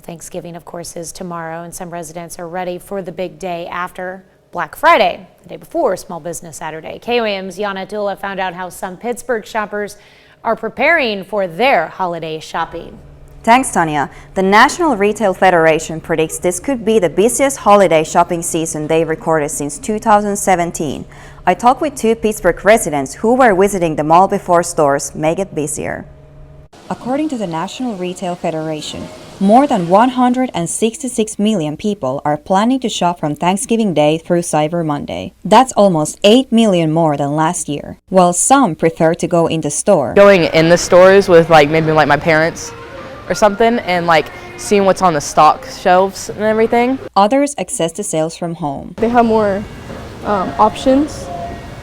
A: Thanksgiving, of course, is tomorrow, and some residents are ready for the big day after Black Friday, the day before Small Business Saturday. KOAM's Yana Dula found out how some Pittsburgh shoppers are preparing for their holiday shopping.
D: Thanks, Tanya. The National Retail Federation predicts this could be the busiest holiday shopping season they've recorded since 2017. I talked with 2 Pittsburgh residents who were visiting the mall before stores may get busier. According to the National Retail Federation, more than 166 million people are planning to shop from Thanksgiving Day through Cyber Monday. That's almost 8 million more than last year. While some prefer to go in the store.
E: Going in the stores with maybe my parents or something and seeing what's on the stock shelves and everything.
D: Others access the sales from home.
U: They have more options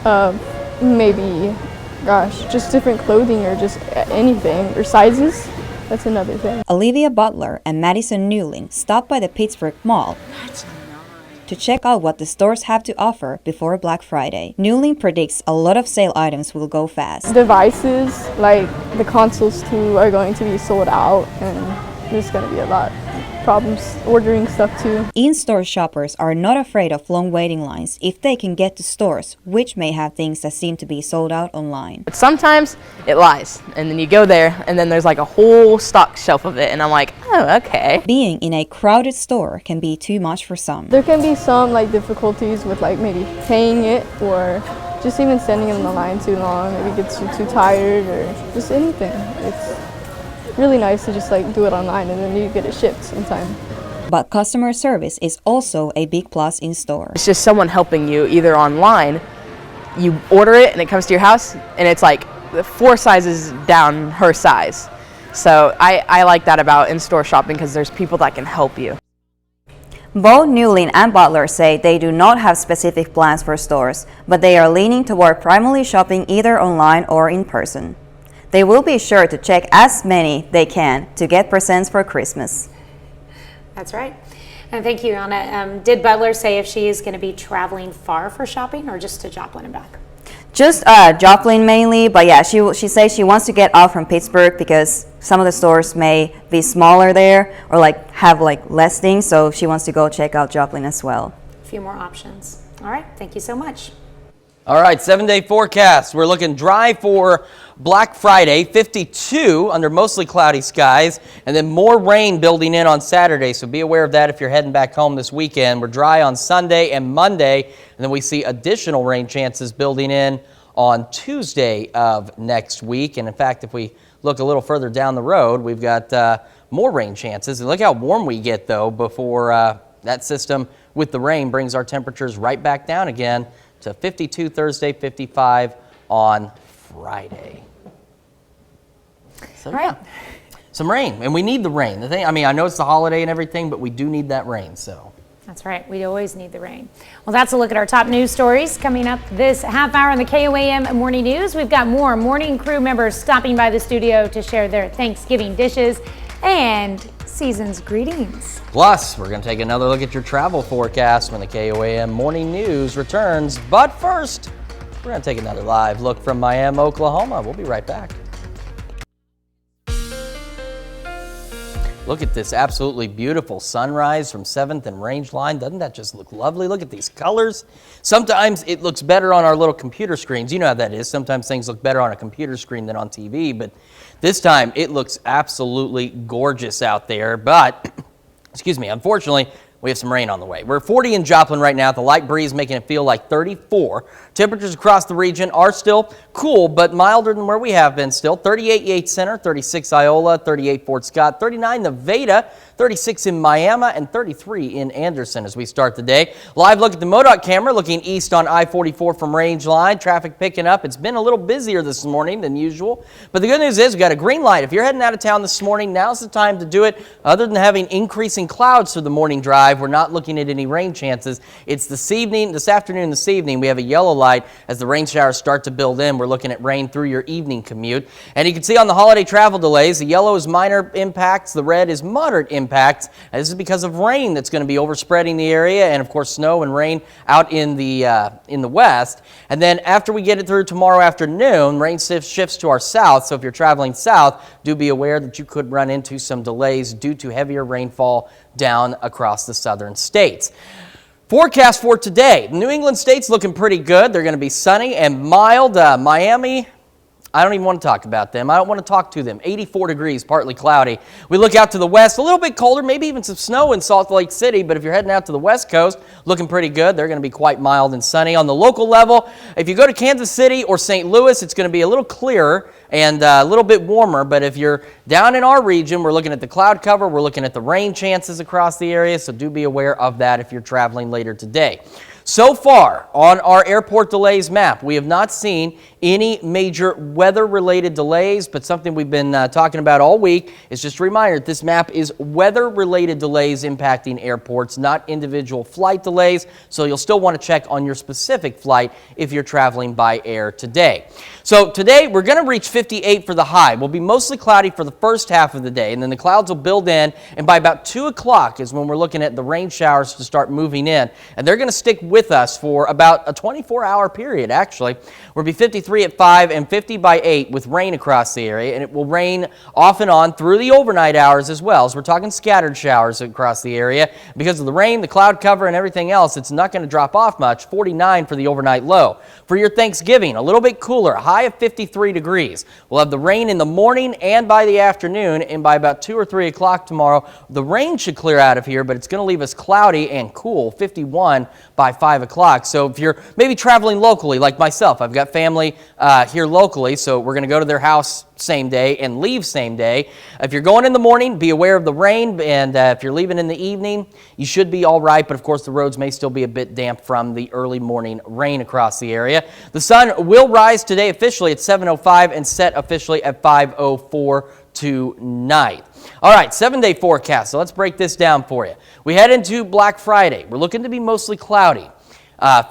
U: of maybe, just different clothing or just anything or sizes. That's another thing.
D: Olivia Butler and Madison Newling stopped by the Pittsburgh Mall to check out what the stores have to offer before Black Friday. Newlin predicts a lot of sale items will go fast.
U: Devices like the consoles too are going to be sold out, and there's going to be a lot problems ordering stuff too.
D: In-store shoppers are not afraid of long waiting lines if they can get to stores, which may have things that seem to be sold out online.
E: But sometimes it lies, and then you go there, and then there's like a whole stock shelf of it, and I'm like, oh, okay.
D: Being in a crowded store can be too much for some.
U: There can be some like difficulties with like maybe paying it, or just even standing in the line too long, maybe gets you too tired, or just anything. It's really nice to just like do it online and then you get it shipped in time.
D: But customer service is also a big plus in store.
E: It's just someone helping you either online, you order it and it comes to your house, and it's like 4 sizes down her size. So I like that about in-store shopping because there's people that can help you.
D: Both Newlin and Butler say they do not have specific plans for stores, but they are leaning toward primarily shopping either online or in person. They will be sure to check as many they can to get presents for Christmas.
A: That's right. And thank you, Anna. Did Butler say if she is going to be traveling far for shopping or just to Joplin and back?
D: Just Joplin mainly, but yeah, she says she wants to get out from Pittsburgh because some of the stores may be smaller there or like have like less things, so she wants to go check out Joplin as well.
A: A few more options. All right, thank you so much.
B: All right, 7-day forecast. We're looking dry for Black Friday, 52 under mostly cloudy skies, and then more rain building in on Saturday, so be aware of that if you're heading back home this weekend. We're dry on Sunday and Monday, and then we see additional rain chances building in on Tuesday of next week. And in fact, if we look a little further down the road, we've got more rain chances. And look how warm we get, though, before that system with the rain brings our temperatures right back down again to 52 Thursday, 55 on Friday. So, yeah, some rain, and we need the rain. The thing, I mean, I know it's the holiday and everything, but we do need that rain, so.
A: That's right. We always need the rain. Well, that's a look at our top news stories coming up this half hour in the KOAM Morning News. We've got more morning crew members stopping by the studio to share their Thanksgiving dishes and season's greetings.
B: Plus, we're going to take another look at your travel forecast when the KOAM Morning News returns. But first, we're going to take another live look from Miami, Oklahoma. We'll be right back. Look at this absolutely beautiful sunrise from 7th and Range Line. Doesn't that just look lovely? Look at these colors. Sometimes it looks better on our little computer screens. You know how that is. Sometimes things look better on a computer screen than on TV, but this time it looks absolutely gorgeous out there. But, excuse me, unfortunately, we have some rain on the way. We're 40 in Joplin right now. The light breeze making it feel like 34. Temperatures across the region are still cool, but milder than where we have been still. 38 Yates Center, 36 Iola, 38 Fort Scott, 39 Nevada, 36 in Miami, and 33 in Anderson as we start the day. Live look at the MoDOT camera looking east on I-44 from Range Line. Traffic picking up. It's been a little busier this morning than usual, but the good news is we got a green light. If you're heading out of town this morning, now's the time to do it. Other than having increasing clouds through the morning drive, we're not looking at any rain chances. It's this afternoon, this evening, we have a yellow light as the rain showers start to build in. We're looking at rain through your evening commute. And you can see on the holiday travel delays, the yellow is minor impacts, the red is moderate impacts. And this is because of rain that's going to be overspreading the area, and of course snow and rain out in the west. And then after we get it through tomorrow afternoon, rain shifts to our south. So if you're traveling south, do be aware that you could run into some delays due to heavier rainfall down across the southern states. Forecast for today. The New England states looking pretty good. They're going to be sunny and mild. Miami, I don't even want to talk about them. I don't want to talk to them. 84 degrees, partly cloudy. We look out to the west, a little bit colder, maybe even some snow in Salt Lake City, but if you're heading out to the west coast, looking pretty good. They're going to be quite mild and sunny. On the local level, if you go to Kansas City or St. Louis, it's going to be a little clearer and a little bit warmer, but if you're down in our region, we're looking at the cloud cover, we're looking at the rain chances across the area, so do be aware of that if you're traveling later today. So far on our airport delays map, we have not seen any major weather-related delays, but something we've been talking about all week is just a reminder that this map is weather-related delays impacting airports, not individual flight delays, so you'll still want to check on your specific flight if you're traveling by air today. So today we're going to reach 58 for the high. We'll be mostly cloudy for the first half of the day, and then the clouds will build in, and by about 2 o'clock is when we're looking at the rain showers to start moving in, and they're going to stick with us for about a 24-hour period, actually. We'll be 53 at 5 and 50 by 8 with rain across the area, and it will rain off and on through the overnight hours as well. So we're talking scattered showers across the area. Because of the rain, the cloud cover, and everything else, it's not going to drop off much. 49 for the overnight low. For your Thanksgiving, a little bit cooler, a high of 53 degrees. We'll have the rain in the morning and by the afternoon, and by about 2 or 3 o'clock tomorrow, the rain should clear out of here, but it's going to leave us cloudy and cool, 51 by 5 o'clock. So if you're maybe traveling locally, like myself, I've got family here locally, so we're going to go to their house same day and leave same day. If you're going in the morning, be aware of the rain, and if you're leaving in the evening, you should be all right, but of course the roads may still be a bit damp from the early morning rain across the area. The sun will rise today officially at 7:05 and set officially at 5:04 tonight. All right, 7-day forecast. So let's break this down for you. We head into Black Friday. We're looking to be mostly cloudy,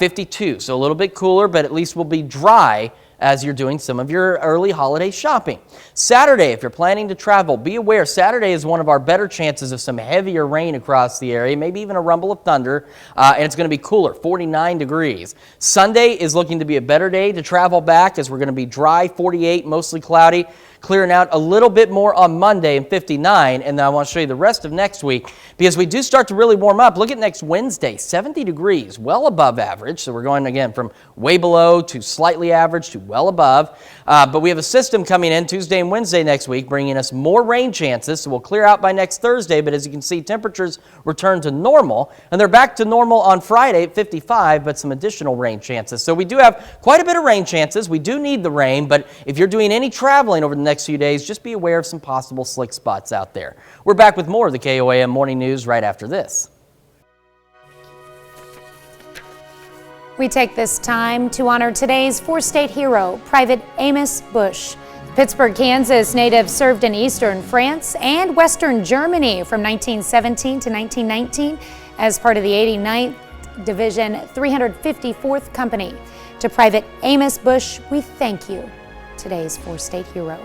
B: 52, so a little bit cooler, but at least we'll be dry as you're doing some of your early holiday shopping. Saturday, if you're planning to travel, be aware Saturday is one of our better chances of some heavier rain across the area, maybe even a rumble of thunder, and it's going to be cooler, 49 degrees. Sunday is looking to be a better day to travel back as we're going to be dry, 48, mostly cloudy. Clearing out a little bit more on Monday and 59, and then I want to show you the rest of next week because we do start to really warm up. Look at next Wednesday, 70 degrees, well above average. So we're going again from way below to slightly average to well above. But we have a system coming in Tuesday and Wednesday next week, bringing us more rain chances. So we'll clear out by next Thursday, but as you can see, temperatures return to normal, and they're back to normal on Friday at 55, but some additional rain chances. So we do have quite a bit of rain chances. We do need the rain, but if you're doing any traveling over the next few days, just be aware of some possible slick spots out there. We're back with more of the KOAM Morning News right after this.
A: We take this time to honor today's four-state hero, Private Amos Bush. Pittsburgh, Kansas native served in eastern France and western Germany from 1917 to 1919 as part of the 89th Division 354th Company. To Private Amos Bush, we thank you, today's four-state hero.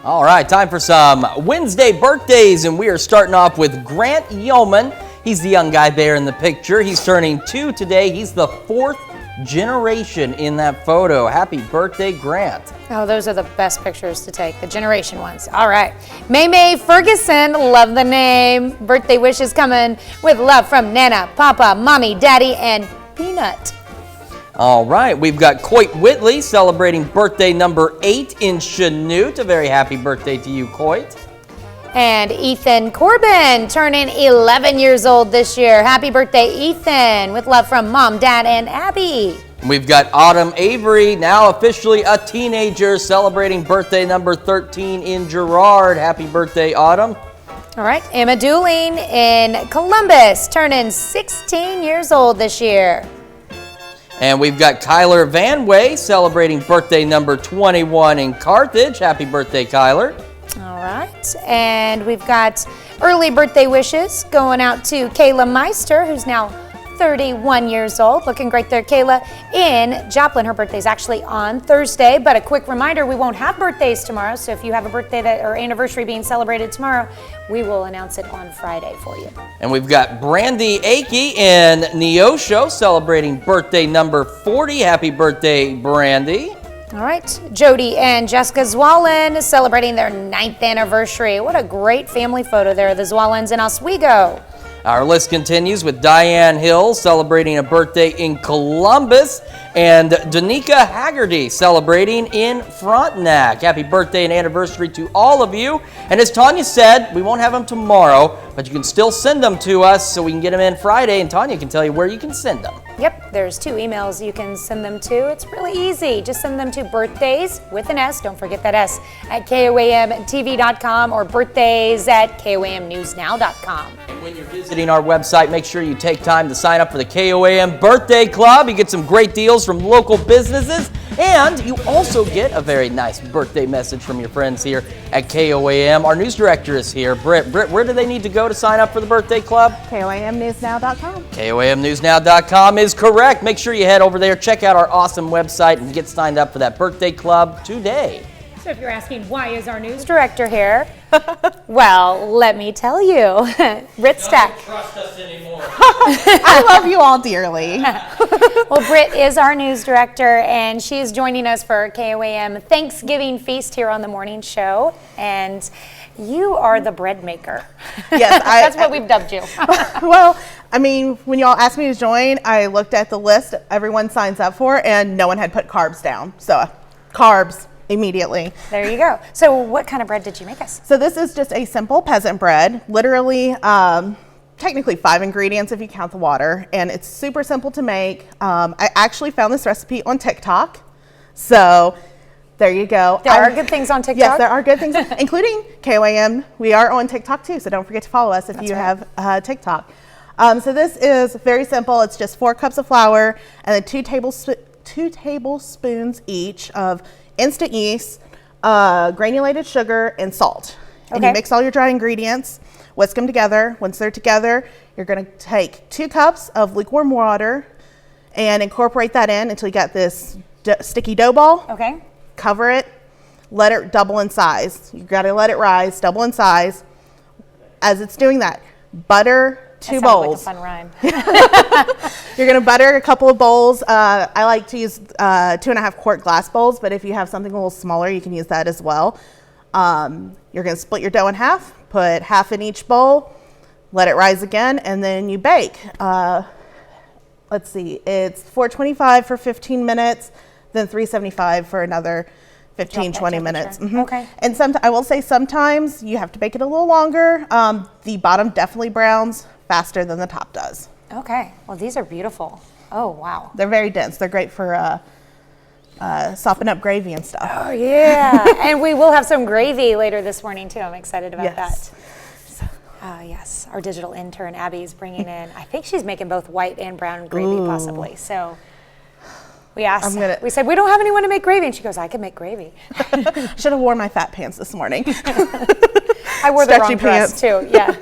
B: All right, time for some Wednesday birthdays, and we are starting off with Grant Yeoman. He's the young guy there in the picture. He's turning 2 today. He's the 4th generation in that photo. Happy birthday, Grant.
A: Oh, those are the best pictures to take, the generation ones. All right. May Ferguson, love the name. Birthday wishes coming with love from Nana, Papa, Mommy, Daddy, and Peanut.
B: All right, we've got Coit Whitley celebrating birthday number 8 in Chanute. A very happy birthday to you, Coit.
A: And Ethan Corbin turning 11 years old this year. Happy birthday, Ethan, with love from Mom, Dad, and Abby.
B: We've got Autumn Avery, now officially a teenager, celebrating birthday number 13 in Girard. Happy birthday, Autumn.
A: All right, Emma Dooling in Columbus, turning 16 years old this year.
B: And we've got Kyler Vanway celebrating birthday number 21 in Carthage. Happy birthday, Kyler.
A: All right, and we've got early birthday wishes going out to Kayla Meister, who's now 31 years old. Looking great there, Kayla, in Joplin. Her birthday's actually on Thursday, but a quick reminder, we won't have birthdays tomorrow, so if you have a birthday or anniversary being celebrated tomorrow, we will announce it on Friday for you.
B: And we've got Brandy Akey in Neosho celebrating birthday number 40. Happy birthday, Brandy.
A: All right, Jody and Jessica Zwollen celebrating their 9th anniversary. What a great family photo there, the Zwolens in Oswego.
B: Our list continues with Diane Hill celebrating a birthday in Columbus and Danica Haggerty celebrating in Frontenac. Happy birthday and anniversary to all of you. And as Tanya said, we won't have them tomorrow, but you can still send them to us so we can get them in Friday, and Tanya can tell you where you can send them.
A: Yep, there's 2 emails you can send them to. It's really easy. Just send them to birthdays with an S, don't forget that S, at KOAMTV.com or birthdays at KOAMNewsNow.com.
B: And when you're visiting our website, make sure you take time to sign up for the KOAM Birthday Club. You get some great deals from local businesses, and you also get a very nice birthday message from your friends here at KOAM. Our news director is here. Britt, where do they need to go to sign up for the Birthday Club?
I: KOAMNewsNow.com.
B: KOAMNewsNow.com is correct. Make sure you head over there, check out our awesome website, and get signed up for that birthday club today.
A: So if you're asking, why is our news director here? Well, let me tell you. Britt Stack.
B: Don't trust us anymore.
I: I love you all dearly.
A: Well, Britt is our news director, and she is joining us for KOAM Thanksgiving Feast here on the morning show. And you are the bread maker.
I: Yes,
A: that's what we've dubbed you.
I: Well, I mean, when y'all asked me to join, I looked at the list everyone signs up for, and no one had put carbs down. So, carbs immediately.
A: There you go. So, what kind of bread did you make us?
I: So, this is just a simple peasant bread. Literally, technically 5 ingredients if you count the water, and it's super simple to make. I actually found this recipe on TikTok. So, there you go.
A: There are good things on TikTok?
I: Yes, there are good things, including KOAM. We are on TikTok too, so don't forget to follow us if you have TikTok. So this is very simple. It's just 4 cups of flour and then 2 tablespoons each of instant yeast, granulated sugar, and salt. And you mix all your dry ingredients, whisk them together. Once they're together, you're going to take 2 cups of lukewarm water and incorporate that in until you got this sticky dough ball.
A: Okay.
I: Cover it, let it double in size. You got to let it rise, double in size. As it's doing that, butter 2 bowls.
A: Like a fun rhyme.
I: You're going to butter a couple of bowls. I like to use 2.5 quart glass bowls, but if you have something a little smaller, you can use that as well. You're going to split your dough in half, put half in each bowl, let it rise again, and then you bake. Let's see, it's 425 for 15 minutes. Then 375 for another 15, 20 minutes. Mm-hmm.
A: Okay.
I: And I will say sometimes you have to bake it a little longer. The bottom definitely browns faster than the top does.
A: Okay. Well, these are beautiful. Oh, wow.
I: They're very dense. They're great for sopping up gravy and stuff.
A: Oh, yeah. And we will have some gravy later this morning, too. I'm excited about that. Yes. Our digital intern, Abby, is bringing in, I think she's making both white and brown gravy, possibly. So we asked, we said, we don't have anyone to make gravy. And she goes, I can make gravy.
I: Should have worn my fat pants this morning.
A: I wore the wrong dress too, yeah.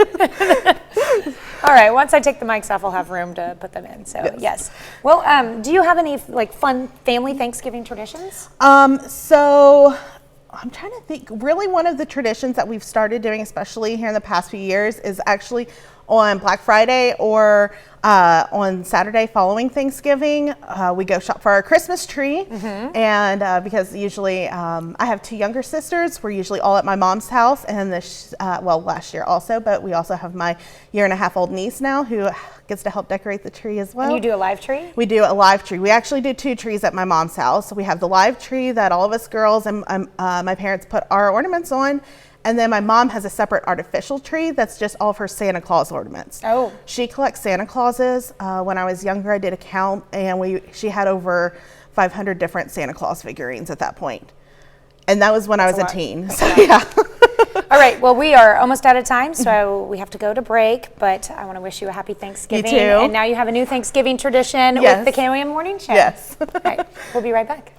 A: All right, once I take the mics off, I'll have room to put them in, so yes. Well, do you have any fun family Thanksgiving traditions?
I: So I'm trying to think, really one of the traditions that we've started doing, especially here in the past few years, is actually on Black Friday or on Saturday following Thanksgiving, we go shop for our Christmas tree. And because usually I have 2 younger sisters, we're usually all at my mom's house, and last year also, but we also have my 1.5-year-old niece now who gets to help decorate the tree as well.
A: And you do a live tree?
I: We do a live tree. We actually do 2 trees at my mom's house. So we have the live tree that all of us girls and my parents put our ornaments on. And then my mom has a separate artificial tree that's just all of her Santa Claus ornaments.
A: Oh.
I: She collects Santa Clauses. When I was younger, I did a count, and she had over 500 different Santa Claus figurines at that point. And that was when I was a teen. So, yeah.
A: All right, well, we are almost out of time, so we have to go to break, but I want to wish you a happy Thanksgiving.
I: You too.
A: And now you have a new Thanksgiving tradition with the KOAM Morning Show.
I: Yes.
A: All right, we'll be right back.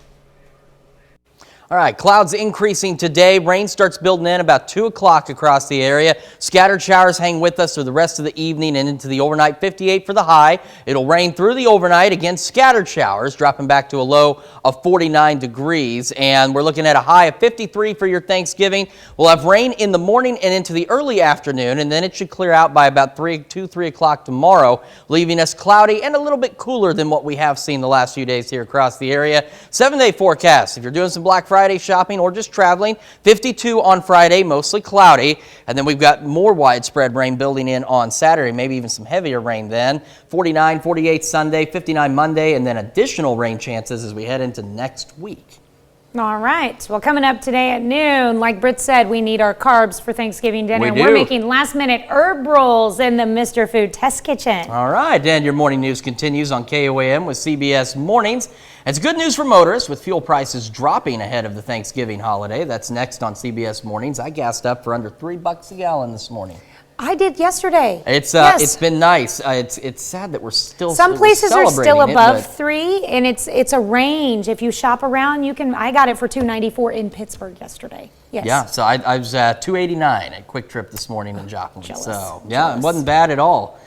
B: All right, clouds increasing today. Rain starts building in about 2 o'clock across the area. Scattered showers hang with us through the rest of the evening and into the overnight. 58 for the high. It'll rain through the overnight. Again, scattered showers, dropping back to a low of 49 degrees. And we're looking at a high of 53 for your Thanksgiving. We'll have rain in the morning and into the early afternoon, and then it should clear out by about 3 o'clock tomorrow, leaving us cloudy and a little bit cooler than what we have seen the last few days here across the area. 7-day forecast. If you're doing some Black Friday shopping or just traveling, 52 on Friday, mostly cloudy. And then we've got more widespread rain building in on Saturday, maybe even some heavier rain then. 49, 48 Sunday, 59 Monday, and then additional rain chances as we head into next week.
A: All right. Well, coming up today at noon, like Britt said, we need our carbs for Thanksgiving dinner.
B: We do.
A: We're making last-minute herb rolls in the Mr. Food Test Kitchen.
B: All right, and your morning news continues on KOAM with CBS Mornings. It's good news for motorists with fuel prices dropping ahead of the Thanksgiving holiday. That's next on CBS Mornings. I gassed up for under $3 a gallon this morning.
A: I did yesterday.
B: It's been nice. It's sad that we're still
A: some places are still
B: celebrating
A: above
B: it,
A: 3, and it's a range. If you shop around, you can. I got it for $2.94 in Pittsburgh yesterday. Yes.
B: Yeah, so I was $2.89 at Quick Trip this morning in Joplin. So yeah, it wasn't bad at all.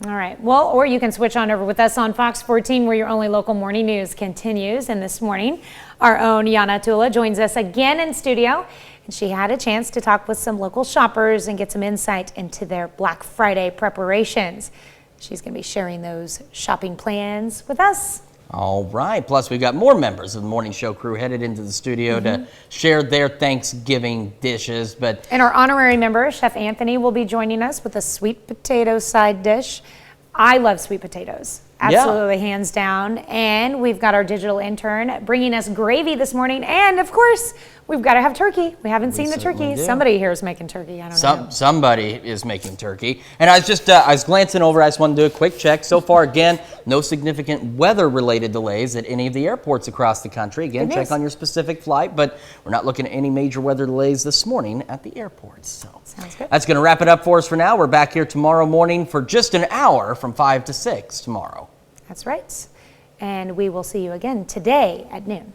A: All right. Well, or you can switch on over with us on Fox 14, where your only local morning news continues. And this morning, our own Yana Tula joins us again in studio. And she had a chance to talk with some local shoppers and get some insight into their Black Friday preparations. She's going to be sharing those shopping plans with us.
B: All right. Plus, we've got more members of the morning show crew headed into the studio to share their Thanksgiving dishes.
A: And our honorary member, Chef Anthony, will be joining us with a sweet potato side dish. I love sweet potatoes. Absolutely, hands down. And we've got our digital intern bringing us gravy this morning. And, of course, we've got to have turkey. We haven't seen the turkey.
B: do.
A: Somebody here is making turkey. I don't know.
B: Somebody is making turkey. And I was just, I was glancing over. I just wanted to do a quick check. So far, again, no significant weather-related delays at any of the airports across the country. Again, check on your specific flight. But we're not looking at any major weather delays this morning at the airports. So
A: sounds good.
B: That's going to wrap it up for us for now. We're back here tomorrow morning for just an hour from 5 to 6 tomorrow.
A: That's right. And we will see you again today at noon.